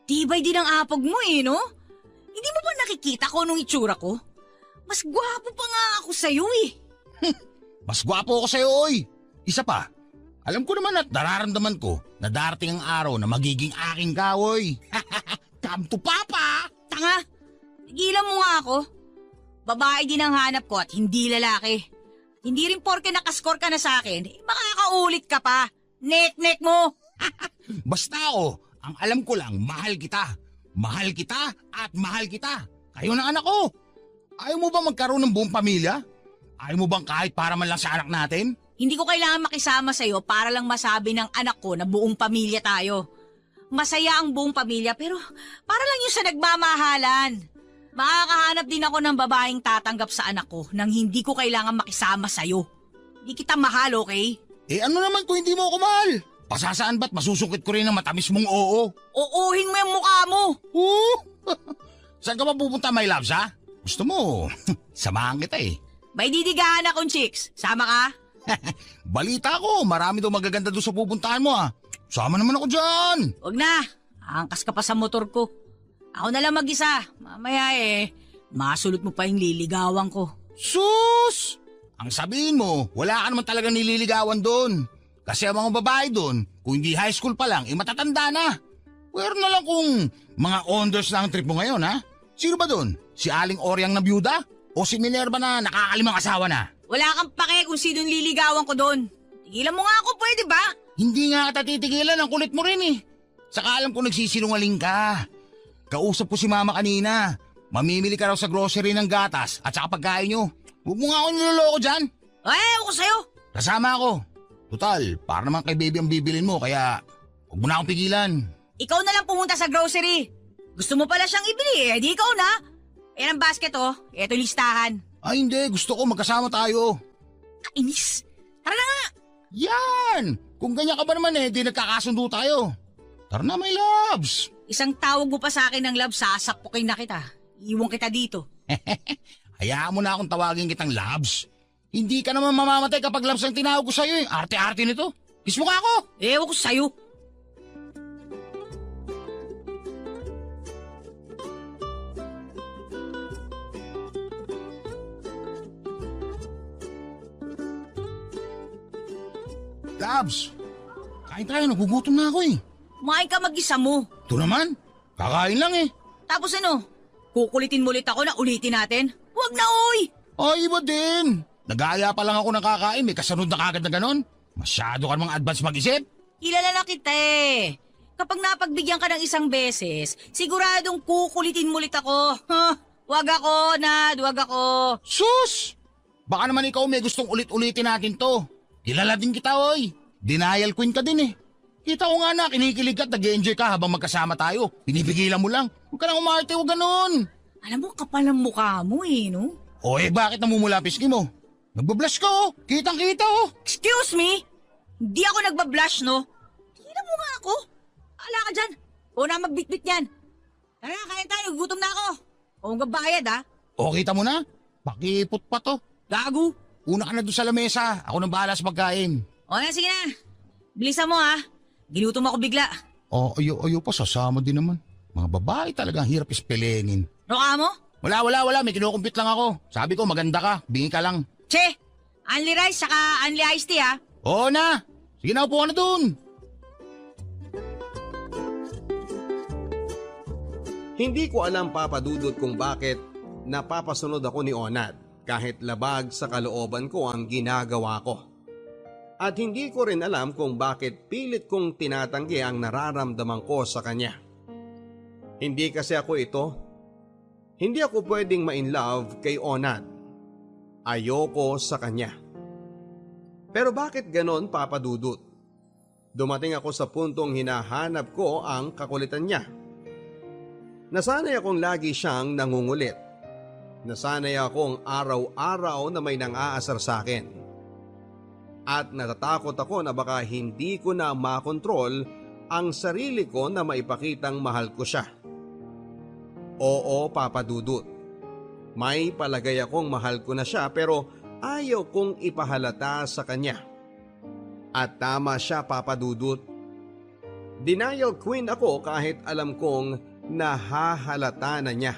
Tibay din ang apog mo eh, no? Hindi mo ba nakikita ko nung itsura ko? Mas gwapo pa nga ako sa'yo eh. Mas gwapo ako sa'yo, oy. Isa pa, alam ko naman at nararamdaman ko na darating ang araw na magiging aking ka, oy. Come to papa! Tanga, tigilan mo nga ako. Babae din ang hanap ko at hindi lalaki. Hindi rin porke nakaskor ka na sa akin, makakaulit ka pa. Nek-nek mo. Basta ako, ang alam ko lang, mahal kita. Mahal kita at mahal kita. Kayo ng anak ko. Ayaw mo ba magkaroon ng buong pamilya? Ayaw mo bang kahit para man lang sa anak natin? Hindi ko kailangan makisama sa'yo para lang masabi ng anak ko na buong pamilya tayo. Masaya ang buong pamilya pero para lang yun sa nagmamahalan. Makakahanap din ako ng babaeng tatanggap sa anak ko nang hindi ko kailangan makisama sa'yo. Hindi kita mahal, okay? Ano naman kung hindi mo ako mahal? Pasasaan ba't masusungkit ko rin ng matamis mong oo? Uuhin mo yung mukha mo. Saan ka ba pupunta, my loves, ha? Gusto mo, samahan kita eh. May didigahan akong chicks. Sama ka? Balita ko, marami daw magaganda doon sa pupuntahan mo ha. Sama naman ako dyan. Huwag na. Angkas ka pa sa motor ko. Ako na lang mag-isa. Mamaya masulot mo pa yung liligawan ko. Sus! Ang sabihin mo, wala ka naman talagang nililigawan doon. Kasi ang mga babae doon, kung hindi high school pa lang, matatanda na. Pero na lang kung mga onders na ang trip mo ngayon ha. Sino ba doon? Si Aling Oryang na byuda? O si Minerva na nakakalimang asawa na? Wala kang pake kung sinong liligawan ko doon. Tigilan mo nga ako, pwede ba? Hindi nga kita titigilan, ang kulit mo rin eh. Saka alam ko nagsisinungaling ka. Kausap ko si mama kanina. Mamimili ka raw sa grocery ng gatas at saka pagkain nyo. Huwag mo nga ako niloloko dyan. Ako sa'yo. Kasama ako. Total, para naman kay baby ang bibilin mo kaya huwag mo na akong pigilan. Ikaw na lang pumunta sa grocery. Gusto mo pala siyang ibili di ikaw na. Ayan ang basket Ito yung listahan. Ay hindi, gusto ko magkasama tayo. Kainis. Tara na nga. Yan! Kung ganyan ka ba naman di nagkakasundo tayo. Tara na, my loves. Isang tawag mo pa sa akin ng love, sasakpukin na kita. Iwan kita dito. Hayaan mo na akong tawagin kitang loves. Hindi ka naman mamamatay kapag loves ang tinawag ko sa'yo eh. Arte-arte nito. Kiss mo ka ako. Ewan ko sa'yo. Loves, kain tayo. Nagugutom na ako eh. Kumain ka mag-isa mo. Ito naman, kakain lang eh. Tapos kukulitin mo ulit ako na ulitin natin? Huwag na, oy! Ay, iba din. Nag-aaya pa lang ako ng kakain. May kasunod na kagad na ganon. Masyado ka namang advance mag-isip. Kilala na kita eh. Kapag napagbigyan ka ng isang beses, siguradong kukulitin mo ulit ako. Wag ako, Nad. Wag ako. Sus! Baka naman ikaw may gustong ulit-ulitin natin to. Kilala din kita, oy. Denial queen ka din eh. Kita ko nga na, kinikilig ka at nag-enjoy ka habang magkasama tayo. Pinipigilan mo lang. Huwag ka nang umarte, huwag ganun. Alam mo, kapal ng mukha mo eh, no? O bakit namumula pisngi mo? Nagbablush ka oh. Kitang-kita oh. Excuse me? Hindi ako nagbablush, no? Tingnan mo nga ako. Ala ka dyan. O na magbitbit yan. Tara, kain tayo. Gutom na ako. O magbabayad, ha? O kita mo na? Pakipot pa to. Gago. Una ka na doon sa lamesa. Ako nang bahala sa pagkain. O na, sige na. Bilisan mo, ha? Ginutom ako bigla. O ayaw pa, sasama din naman. Mga babae talaga ang hirap ispelengin. No ka mo? Wala. May kinukumpit lang ako. Sabi ko maganda ka. Bingi ka lang. Che! Only rice, saka only iced tea, ha? Oo na. Sige na, upo ka na doon. Hindi ko alam, Papa Dudut, kung bakit napapasunod ako ni Onad kahit labag sa kalooban ko ang ginagawa ko. At hindi ko rin alam kung bakit pilit kong tinatanggi ang nararamdaman ko sa kanya. Hindi kasi ako ito. Hindi ako pwedeng ma-inlove kay Onad. Ayoko sa kanya. Pero bakit ganon, Papa Dudut? Dumating ako sa puntong hinahanap ko ang kakulitan niya. Nasanay akong lagi siyang nangungulit. Nasanay akong araw-araw na may nang-aasar sa akin. At natatakot ako na baka hindi ko na makontrol ang sarili ko na maipakitang mahal ko siya. Oo, Papa Dudut. May palagay akong mahal ko na siya pero ayaw kong ipahalata sa kanya. At tama siya, Papa Dudut. Denial queen ako kahit alam kong nahahalata na niya.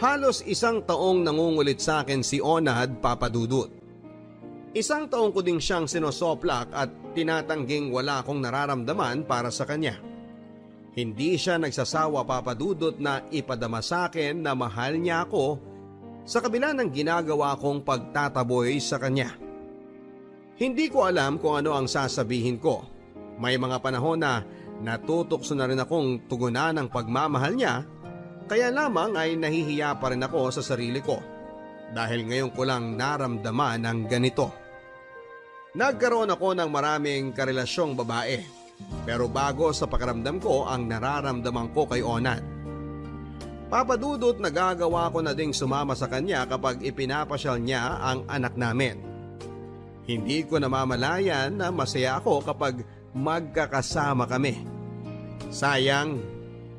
Halos 1 taong nangungulit sa akin si Onad, Papa Dudut. 1 taong ko ding siyang sinosoplak at tinatangging wala akong nararamdaman para sa kanya. Hindi siya nagsasawa, Papa Dudut, na ipadama sa akin na mahal niya ako sa kabila ng ginagawa kong pagtataboy sa kanya. Hindi ko alam kung ano ang sasabihin ko. May mga panahon na natutokso na rin akong tugunan ng pagmamahal niya, kaya lamang ay nahihiya pa rin ako sa sarili ko dahil ngayon ko lang naramdaman ang ganito. Nagkaroon ako ng maraming karelasyong babae, pero bago sa pakiramdam ko ang nararamdaman ko kay Onad. Papa Dudut, nagagawa ko na ding sumama sa kanya kapag ipinapasyal niya ang anak namin. Hindi ko namamalayan na masaya ako kapag magkakasama kami. Sayang,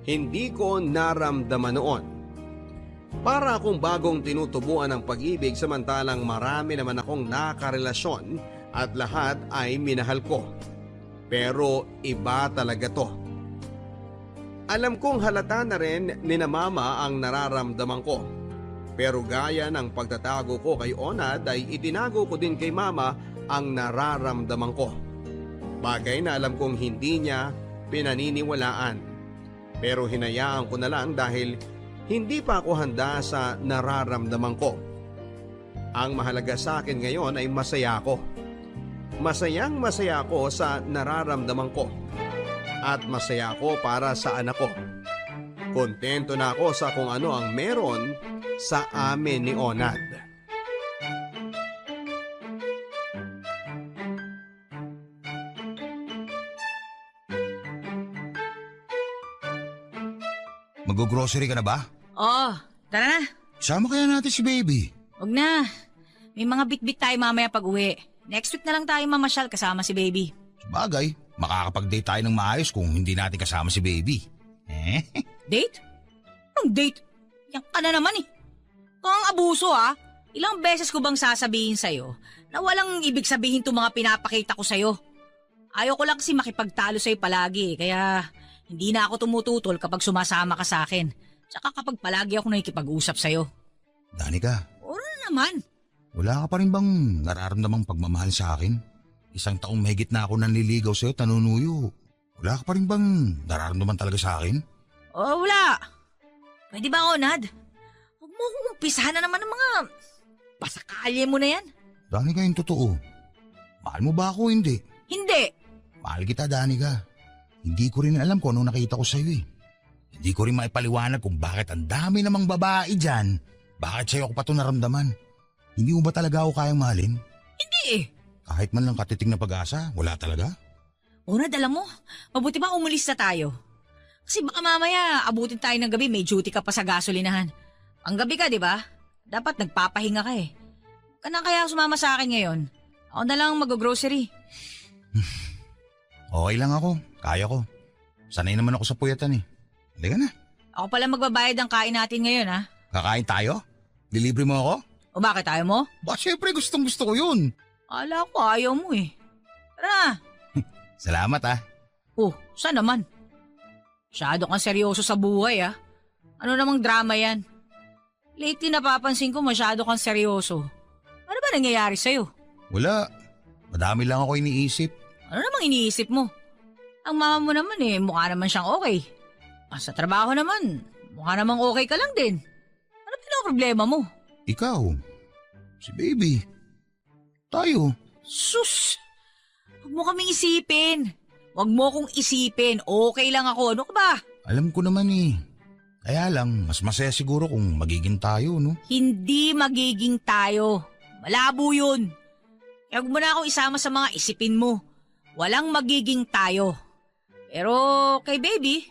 hindi ko naramdaman noon. Para akong bagong tinutubuan ng pag-ibig samantalang marami naman akong nakarelasyon at lahat ay minahal ko. Pero iba talaga to. Alam kong halata na rin ni na Mama ang nararamdaman ko. Pero gaya ng pagtatago ko kay Onad ay itinago ko din kay Mama ang nararamdaman ko. Bagay na alam kong hindi niya pinaniniwalaan. Pero hinayaan ko na lang dahil hindi pa ako handa sa nararamdaman ko. Ang mahalaga sa akin ngayon ay masaya ako. Masayang masaya ako sa nararamdaman ko. At masaya ako para sa anak ko. Kontento na ako sa kung ano ang meron sa amin ni Onad. Mag-grocery ka na ba? Oh, tara na. Sama kaya natin si baby. Huwag na. May mga bitbit tayo mamaya pag uwi. Next week na lang tayo mamasyal kasama si baby. Sabagay, makakapag-date tayo ng maayos kung hindi natin kasama si baby. Date? Anong date? Yan ka na naman eh. Ito ang abuso ha. Ilang beses ko bang sasabihin sa'yo na walang ibig sabihin itong mga pinapakita ko sa'yo. Ayaw ko lang kasi makipagtalo sa'yo palagi kaya hindi na ako tumututol kapag sumasama ka sa akin. Tsaka kapag palagi ako nakikipag-usap sa'yo. Danica. Oo na naman. Wala ka pa rin bang nararamdamang pagmamahal sa akin? 1 taong mahigit na ako nanliligaw sa'yo, tanunuyo. Wala ka pa rin bang nararamdaman talaga sa akin? Oo, wala. Pwede ba, Onad? Huwag mo akong umpisahan na naman ng mga pasakalye mo na yan. Danica, yung totoo. Mahal mo ba ako hindi? Hindi. Mahal kita, Danica. Hindi ko rin alam kung ano nakita ko sa'yo eh. Hindi ko rin maipaliwanag kung bakit ang dami namang babae dyan. Bakit sa'yo ko pa ito naramdaman? Hindi mo ba talaga ako kayang mahalin? Hindi eh. Kahit man lang katiting na pag-asa, wala talaga? Onad, alam mo, mabuti ba umalis na tayo? Kasi baka mamaya abutin tayo ng gabi, may duty ka pa sa gasolinahan. Ang gabi ka, di ba? Dapat nagpapahinga ka eh. Ka na kaya sumama sa akin ngayon? Ako na lang mag-grocery. Okay lang ako, kaya ko. Sanay naman ako sa puyatan eh. Halika na. Ako pala magbabayad ng kain natin ngayon ha. Kakain tayo? Dilibre mo ako? O bakit ayaw mo? Ba, syempre gustong gusto ko yun. Akala ko ayaw mo eh. Tara na. Salamat ah. Oh, saan naman? Masyado kang seryoso sa buhay ah. Ano namang drama yan? Lately napapansin ko masyado kang seryoso. Ano ba nangyayari sa'yo? Wala. Madami lang ako iniisip. Ano namang iniisip mo? Ang mama mo naman eh, mukha naman siyang okay. Sa trabaho naman, mukha namang okay ka lang din. Ano problema mo? Ikaw. Si baby. Tayo. Sus! Huwag mo kaming isipin. Huwag mo kong isipin. Okay lang ako. Ano ka ba? Alam ko naman eh. Kaya lang, mas masaya siguro kung magiging tayo, no? Hindi magiging tayo. Malabo yun. Kaya huwag mo na akong isama sa mga isipin mo. Walang magiging tayo. Pero kay baby,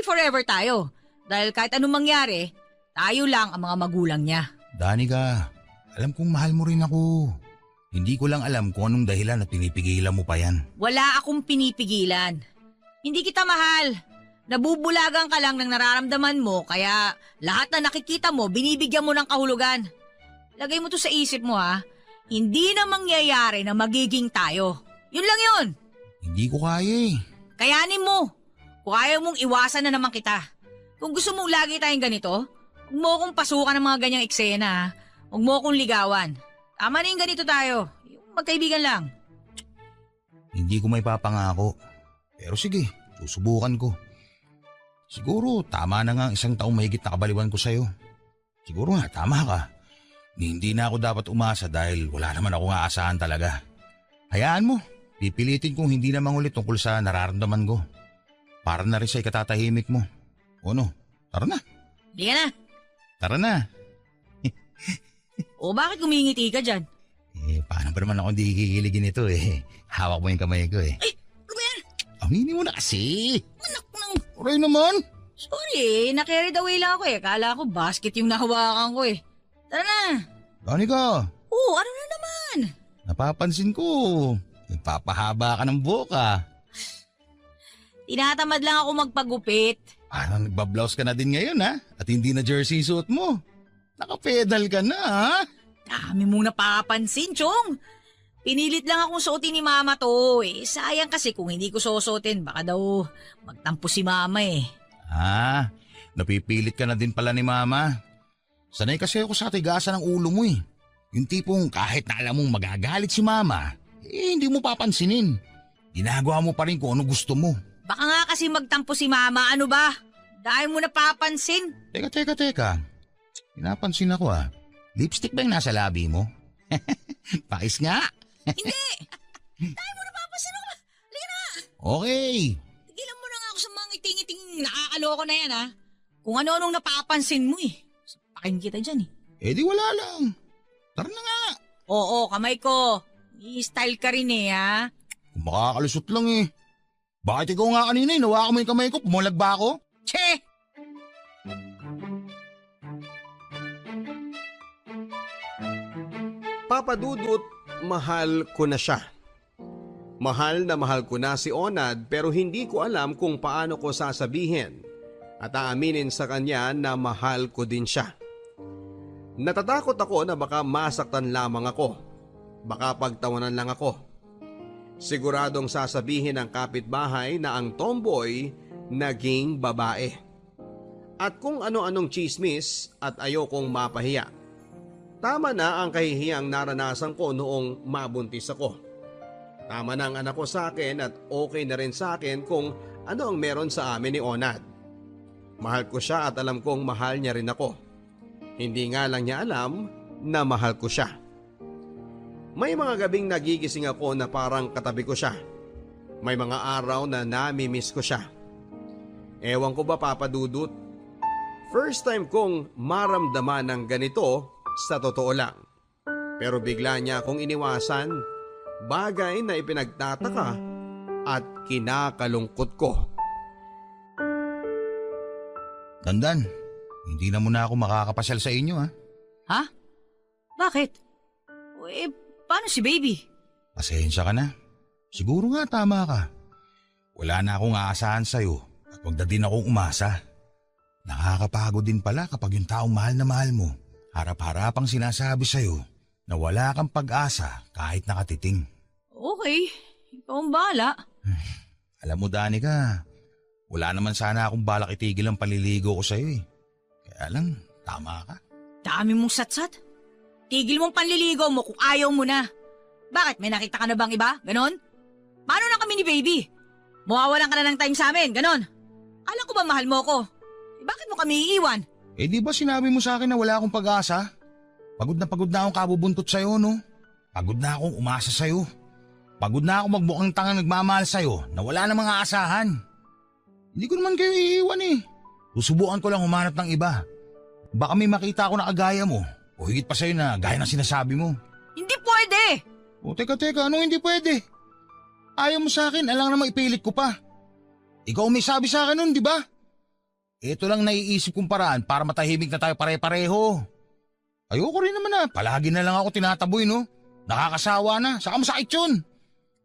forever tayo. Dahil kahit anong mangyari, tayo lang ang mga magulang niya. Danica, alam kong mahal mo rin ako. Hindi ko lang alam kung anong dahilan at pinipigilan mo pa yan. Wala akong pinipigilan. Hindi kita mahal. Nabubulagan ka lang ng nararamdaman mo kaya lahat na nakikita mo binibigyan mo ng kahulugan. Lagay mo to sa isip mo ha. Hindi na mangyayari na magiging tayo. Yun lang yun. Hindi ko kaya eh. Kayanin mo. Kung ayaw mong iwasan na naman kita. Kung gusto mong lagi tayong ganito, huwag mo akong pasukan ng mga ganyang eksena ha. Huwag mo akong ligawan. Tama na yung ganito tayo. Yung magkaibigan lang. Hindi ko may papangako. Pero sige, susubukan ko. Siguro tama na nga ang 1 taong mahigit na kabaliwan ko sa'yo. Siguro nga, tama ka. Hindi na ako dapat umasa dahil wala naman akong aasahan talaga. Hayaan mo, pipilitin kong hindi na mangulit tungkol sa nararamdaman ko. Para na rin sa ikatatahimik mo. O no, tara na. Hindi ka na. Tara na. O bakit kumingiti ka dyan? Paano ba naman ako hindi kikiligin ito eh. Hawak mo yung kamay ko eh. Ay, ano ba yan? Aminin mo na kasi. Anak ng... Aray naman. Sorry na-carried away lang ako eh. Kala ko basket yung nahawakan ko eh. Tara na. Danica. Oo, ano na naman? Napapansin ko. Nagpapahaba ka ng buhok ah. Tinatamad lang ako magpagupit. Parang nagbablouse ka na din ngayon ha? At hindi na jersey suit mo. Nakapedal ka na ha? Dami mong napapansin, Chong. Pinilit lang akong suotin ni Mama to eh. Sayang kasi kung hindi ko susuotin, baka daw magtampo si Mama eh. Ah, napipilit ka na din pala ni Mama. Sanay kasi ako sa tigasan ng ulo mo eh. Yung tipong kahit na alam mong magagalit si Mama, hindi mo papansinin. Ginagawa mo pa rin kung ano gusto mo. Baka nga kasi magtampo si Mama, ano ba? Dahil mo napapansin. Teka. Pinapansin ako ah. Lipstick ba yung nasa labi mo? Pais nga. Hindi! Dahil mo napapansin ako. Halika na! Okay. Tigilan mo na nga ako sa mga ngiting-ngiting nakakaloko na yan ha. Kung ano-anong napapansin mo eh. Sapakin kita dyan eh. Di wala lang. Tara na nga. Oo, kamay ko. I-style ka rin eh ha. Kung makakalusot lang eh. Bakit ikaw nga kanina nawakan mo yung kamay ko? Pumulag ba ako? Che! Papa Dudut, mahal ko na siya. Mahal na mahal ko na si Onad pero hindi ko alam kung paano ko sasabihin at aaminin sa kanya na mahal ko din siya. Natatakot ako na baka masaktan lamang ako. Baka pagtawanan lang ako. Siguradong sasabihin ng kapitbahay na ang tomboy naging babae. At kung ano-anong chismis at ayokong mapahiya. Tama na ang kahihiyang naranasan ko noong mabuntis ako. Tama na ang anak ko sa akin at okay na rin sa akin kung ano ang meron sa amin ni Onad. Mahal ko siya at alam kong mahal niya rin ako. Hindi nga lang niya alam na mahal ko siya. May mga gabing nagigising ako na parang katabi ko siya. May mga araw na nami-miss ko siya. Ewan ko ba, Papa Dudut? First time kong maramdaman ng ganito sa totoo lang. Pero bigla niya akong iniwasan, bagay na ipinagtataka at kinakalungkot ko. Dandan, hindi na muna ako makakapasyal sa inyo ha. Ha? Bakit? Paano si baby? Pasensya ka na. Siguro nga tama ka. Wala na akong aasahan sa'yo at wag na din akong umasa. Nakakapagod din pala kapag yung taong mahal na mahal mo, harap-harapang sinasabi sa'yo na wala kang pag-asa kahit nakatiting. Okay, ikaw ang bahala. Alam mo, Danica, wala naman sana akong balak itigil ang paliligo ko sa'yo eh. Kaya lang, tama ka. Dami mong satsat. Tigil mong panliligaw mo kung ayaw mo na. Bakit? May nakita ka na bang iba? Ganon? Paano na kami ni baby? Mawawalan ka na ng time sa amin, ganon? Alam ko ba mahal mo ko? Bakit mo kami iiwan? Eh di ba sinabi mo sa akin na wala akong pag-asa? Pagod na akong kabubuntot sa'yo, no? Pagod na akong umasa sa'yo. Pagod na akong magmukhang tangang nagmamahal sa'yo na wala namang aasahan. Hindi ko naman kayo iiwan eh. Susubukan ko lang humanap ng iba. Baka may makita ako na kagaya mo o higit pa sa'yo na gaya ng sinasabi mo. Hindi pwede! O teka, anong hindi pwede? Ayaw mo sa akin, alang namang ipilit ko pa. Ikaw may sabi sa akin nun, di ba? Ito lang naiisip kong paraan para matahimik na tayo pare-pareho. Ayoko rin naman na, palagi na lang ako tinataboy no. Nakakasawa na, saka masakit yun.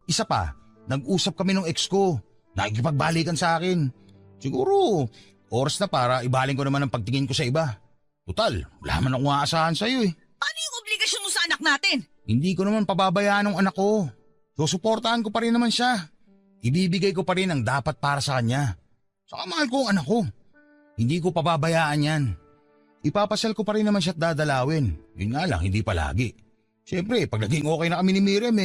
Isa pa, nag-usap kami ng ex ko. Nakikipagbalikan sa akin. Siguro, oras na para ibaling ko naman ang pagtingin ko sa iba. Total, wala man akong aasahan sa'yo eh. Paano yung obligasyon mo sa anak natin? Hindi ko naman pababayaan ng anak ko. Susuportahan ko pa rin naman siya. Ibibigay ko pa rin ang dapat para sa kanya. Saka mahal ko ang anak ko. Hindi ko pababayaan yan. Ipapasal ko pa rin naman siya at dadalawin. Yun nga lang, hindi palagi. Siyempre, pag naging okay na kami ni Miriam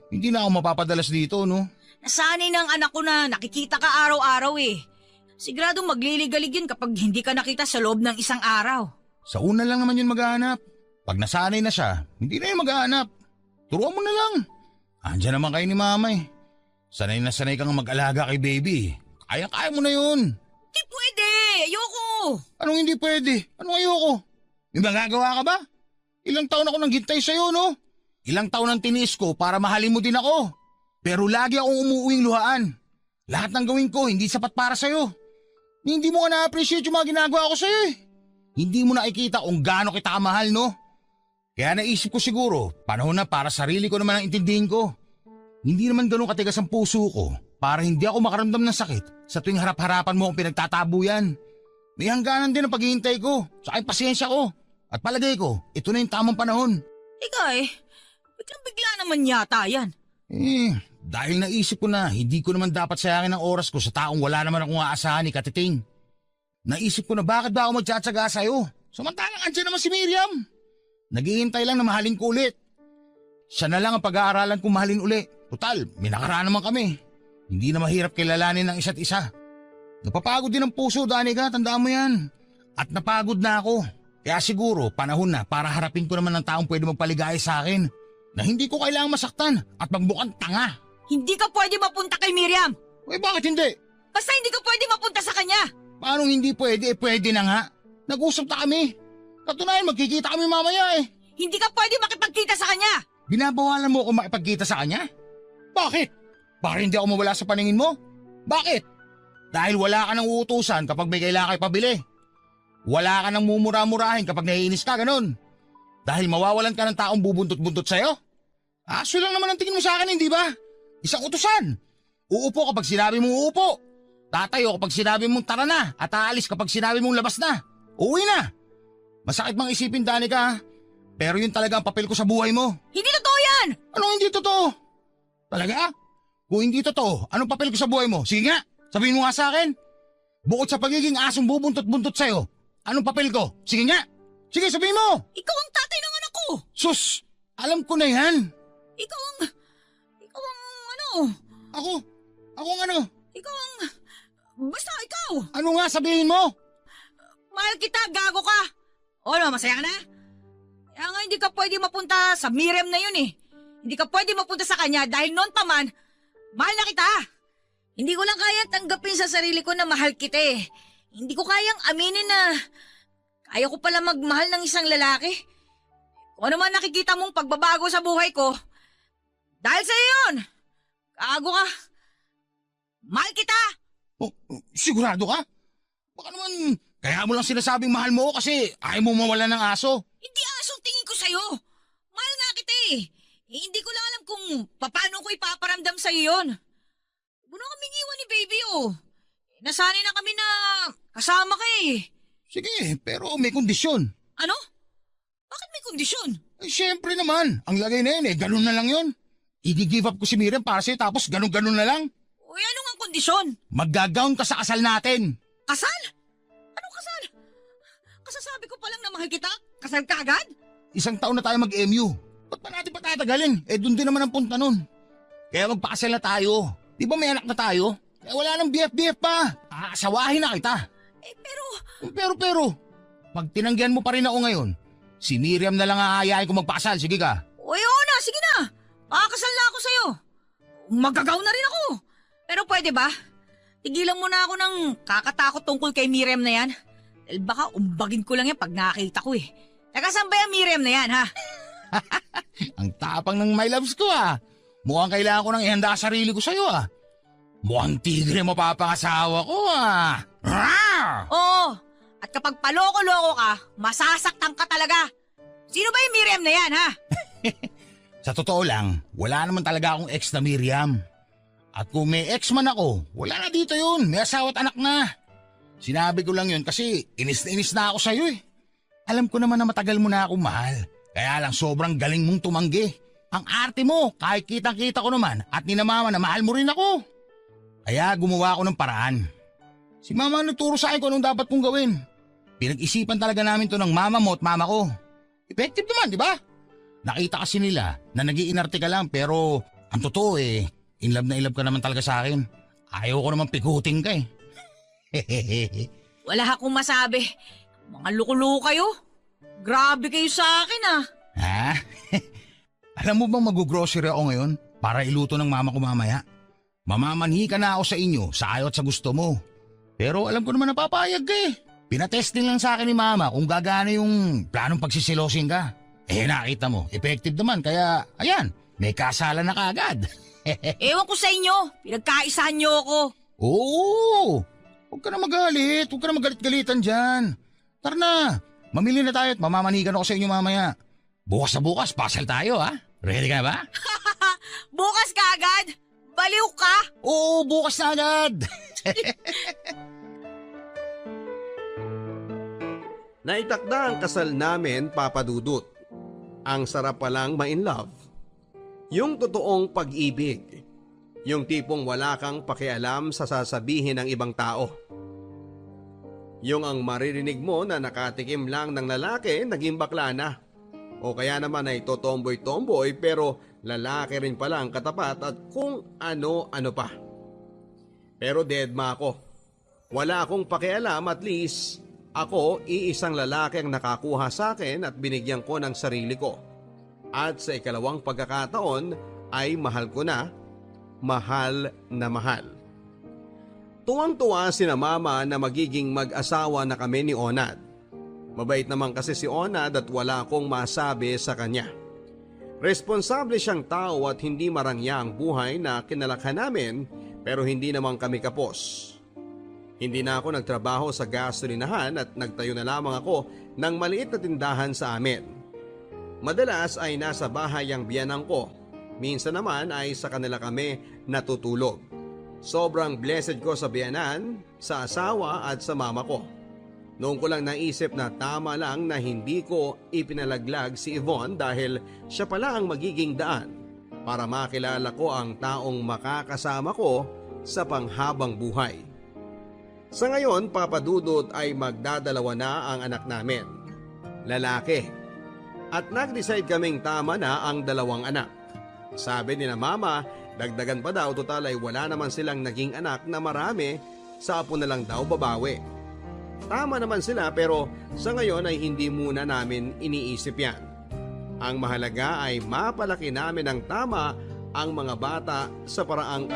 hindi na ako mapapadalas dito, no? Nasanay ng anak ko na nakikita ka araw-araw eh. Siguradong magliligalig yun kapag hindi ka nakita sa loob ng isang araw. Sa una lang naman yun maghahanap. Pag nasanay na siya, hindi na yun maghahanap. Turuan mo na lang. Andiyan naman kayo ni mama eh. Sanay na sanay kang mag-alaga kay baby. Kaya-kaya mo na yun. Hindi pwede! Ayoko! Anong hindi pwede? Anong ayoko? May magagawa ka ba? Ilang taon ako nang gintay sa'yo, no? Ilang taon ang tinis ko para mahalin mo din ako. Pero lagi akong umuuwing luhaan. Lahat ng gawin ko hindi sapat para sa'yo. Hindi mo ka na-appreciate yung mga ginagawa ko sa'yo eh. Hindi mo nakikita kung gaano kita kamahal, no? Kaya naisip ko siguro, panahon na para sarili ko naman ang intindihin ko. Hindi naman ganun katigas ang puso ko para hindi ako makaramdam ng sakit sa tuwing harap-harapan mo ang pinagtatabuyan. May hangganan din ang paghihintay ko, sa aking pasyensya ko. At palagay ko, ito na yung tamang panahon. Ika biglang-bigla naman yata yan. Dahil naisip ko na hindi ko naman dapat sayangin ang oras ko sa taong wala naman akong aasahan ni Katiting. Naisip ko na bakit ba ako magtsatsaga sa'yo? Samantalang andyan naman si Miriam. Naghihintay lang na mahalin ko ulit. Siya na lang ang pag-aaralan kong mahalin uli. Total, may nakaraan naman kami. Hindi na mahirap kilalanin ng isa't isa. Napapagod din ang puso, Danica, tandaan mo yan. At napagod na ako. Kaya siguro, panahon na para harapin ko naman ng taong pwede magpaligaya sa akin na hindi ko kailangang masaktan at magmukhang tanga. Hindi ka pwede mapunta kay Miriam. Bakit hindi? Basta hindi ka pwede mapunta sa kanya. Paano hindi pwede? Pwede na nga. Nag-usap na kami. Katunayan, magkikita kami mamaya eh. Hindi ka pwede makipagkita sa kanya. Binabawalan mo ako makipagkita sa kanya? Bakit? Para hindi ako mawala sa paningin mo? Bakit? Dahil wala ka nang uutusan kapag may kailangan kayo pabili. Wala ka nang mumura-murahin kapag naiinis ka, ganun. Dahil mawawalan ka ng taong bubuntot-buntot sa'yo? Aso lang naman ang tingin mo sa akin, hindi ba? Isang utusan. Uupo kapag sinabi mong uupo. Tatayo kapag sinabi mong tara na at aalis kapag sinabi mong labas na. Uwi na. Masakit mang isipin, Danica, pero yun talaga ang papel ko sa buhay mo. Hindi totoo yan! Anong hindi totoo? Talaga? Kung hindi totoo, anong papel ko sa buhay mo? Sige nga, sabihin mo nga sa akin. Bukod sa pagiging asong bubuntot-buntot sa'yo, anong papel ko? Sige nga. Sige, sabihin mo. Ikaw ang tatay ng anak ko. Sus, alam ko na yan. Ikaw ang ano? Ako ang ano? Basta ikaw. Ano nga sabihin mo? Mahal kita, gago ka. O ano, masaya ka na? Kaya nga hindi ka pwede mapunta sa Miriam na yun eh. Hindi ka pwede mapunta sa kanya dahil noon pa man, mahal na kita. Hindi ko lang kayang tanggapin sa sarili ko na mahal kita eh. Hindi ko kayang aminin na kaya ko pala magmahal ng isang lalaki. Kung ano man nakikita mong pagbabago sa buhay ko, dahil sa yun, kago ka. Mahal kita! Oh, sigurado ka? Baka naman, kaya mo lang sinasabing mahal mo ako kasi ayaw mo mawala ng aso. Hindi asong tingin ko sa'yo. Mahal nga kita eh. Hindi ko lang alam kung paano ko ipaparamdam sa'yo yun. Huwag na kaming iwan ni baby oh. Nasanay na kami na kasama ka eh. Sige, pero may kondisyon. Ano? Bakit may kondisyon? Eh, syempre naman, ang lagay na yun ganun na lang yun. I-give up ko si Miriam para sa'yo tapos ganun-ganun na lang. Uy, ano nga kondisyon? Maggagaon ka sa kasal natin. Kasal? Anong kasal? Kasasabi ko palang na mahal kita. Kasal ka agad? 1 taon na tayo mag-MU. Ba't pa natin patatagalin? Doon din naman ang punta nun. Kaya magpakasal na tayo. Di ba may anak na tayo? Kaya wala nang BF pa. Aasawahin na kita. Pero, pag tinanggihan mo pa rin ako ngayon, si Miriam na lang aayain ko magpakasal. Sige ka. Uy, oo na. Sige na. Pakakasal na ako sa'yo. Magagaw na rin ako. Pero pwede ba? Tigilan mo na ako ng kakatakot tungkol kay Miriam na yan. Dahil baka umbagin ko lang yan pag nakakita ko eh. Taga-saan ba yung Miriam na yan ha? Ang tapang ng my loves ko Mukhang kailangan ko nang ihanda sarili ko sa'yo Mukhang tigre mapapangasawa ko Oo. At kapag paloko-loko ka, masasaktan ka talaga. Sino ba yung Miriam na yan ha? Sa totoo lang, wala naman talaga akong ex na Miriam. At kung may ex man ako, wala na dito yun. May asawa at anak na. Sinabi ko lang yun kasi inis na ako sa'yo Alam ko naman na matagal mo na akong mahal. Kaya lang sobrang galing mong tumanggi. Ang arte mo, kahit kitang-kita ko naman at ni na mama na mahal mo rin ako. Kaya gumawa ako ng paraan. Si mama nagturo sa akin kung anong dapat kong gawin. Pinag-isipan talaga namin to ng mama mo at mama ko. Effective naman, di ba? Nakita kasi nila na nag-iinarte ka lang pero ang totoo in love ka naman talaga sa akin. Ayaw ko naman pikutin ka Wala akong masabi. Mga loko-loko kayo. Grabe kayo sa akin Ha? Alam mo bang mag-grocery ako ngayon para iluto ng mama ko mamaya? Mamamanhi ka na ako sa inyo sa ayaw at sa gusto mo. Pero alam ko naman napapayag ka Pinatesting lang sa akin ni mama kung gagana yung planong pagsisilosin ka. Nakita mo, effective naman kaya ayan, may kasalan na kaagad. Ewan ko sa inyo. Pinagkaisahan niyo ako. Oo! Huwag ka na magalit. Huwag ka na magalit-galitan dyan. Tara na. Mamili na tayo at mamamanigan ako sa inyo mamaya. Bukas na bukas, pasal tayo Ready ka na ba? Bukas ka agad? Baliw ka? Oo, bukas na agad. Naitakda ang kasal namin, Papa Dudut. Ang sarap palang ma-in love. Yung totoong pag-ibig. Yung tipong wala kang pakialam sa sasabihin ng ibang tao. Yung ang maririnig mo na nakatikim lang ng lalaki, naging bakla na. O kaya naman ay totomboy-tomboy pero lalaki rin pala ang katapat at kung ano-ano pa. Pero deadma ako. Wala akong pakialam, at least ako iisang lalaki ang nakakuha sa akin at binigyan ko ng sarili ko. At sa ikalawang pagkakataon ay mahal ko na, mahal na mahal. Tuwang-tuwa sina mama na magiging mag-asawa na kami ni Onad. Mabait naman kasi si Onad at wala akong masabi sa kanya. Responsable siyang tao at hindi marangya ang buhay na kinalakhan namin pero hindi naman kami kapos. Hindi na ako nagtrabaho sa gasolinahan at nagtayo na lamang ako ng maliit na tindahan sa amin. Madalas ay nasa bahay ang biyanang ko. Minsan naman ay sa kanila kami natutulog. Sobrang blessed ko sa biyanan, sa asawa at sa mama ko. Noon ko lang naisip na tama lang na hindi ko ipinalaglag si Yvonne dahil siya pala ang magiging daan para makilala ko ang taong makakasama ko sa panghabang buhay. Sa ngayon, Papa Dudut, ay magdadalawa na ang anak namin. Lalaki. At nag-decide kaming tama na ang 2 anak. Sabi ni na mama, dagdagan pa daw, total ay wala naman silang naging anak na marami, sa apo na lang daw babawi. Tama naman sila pero sa ngayon ay hindi muna namin iniisip yan. Ang mahalaga ay mapalaki namin ng tama ang mga bata sa paraang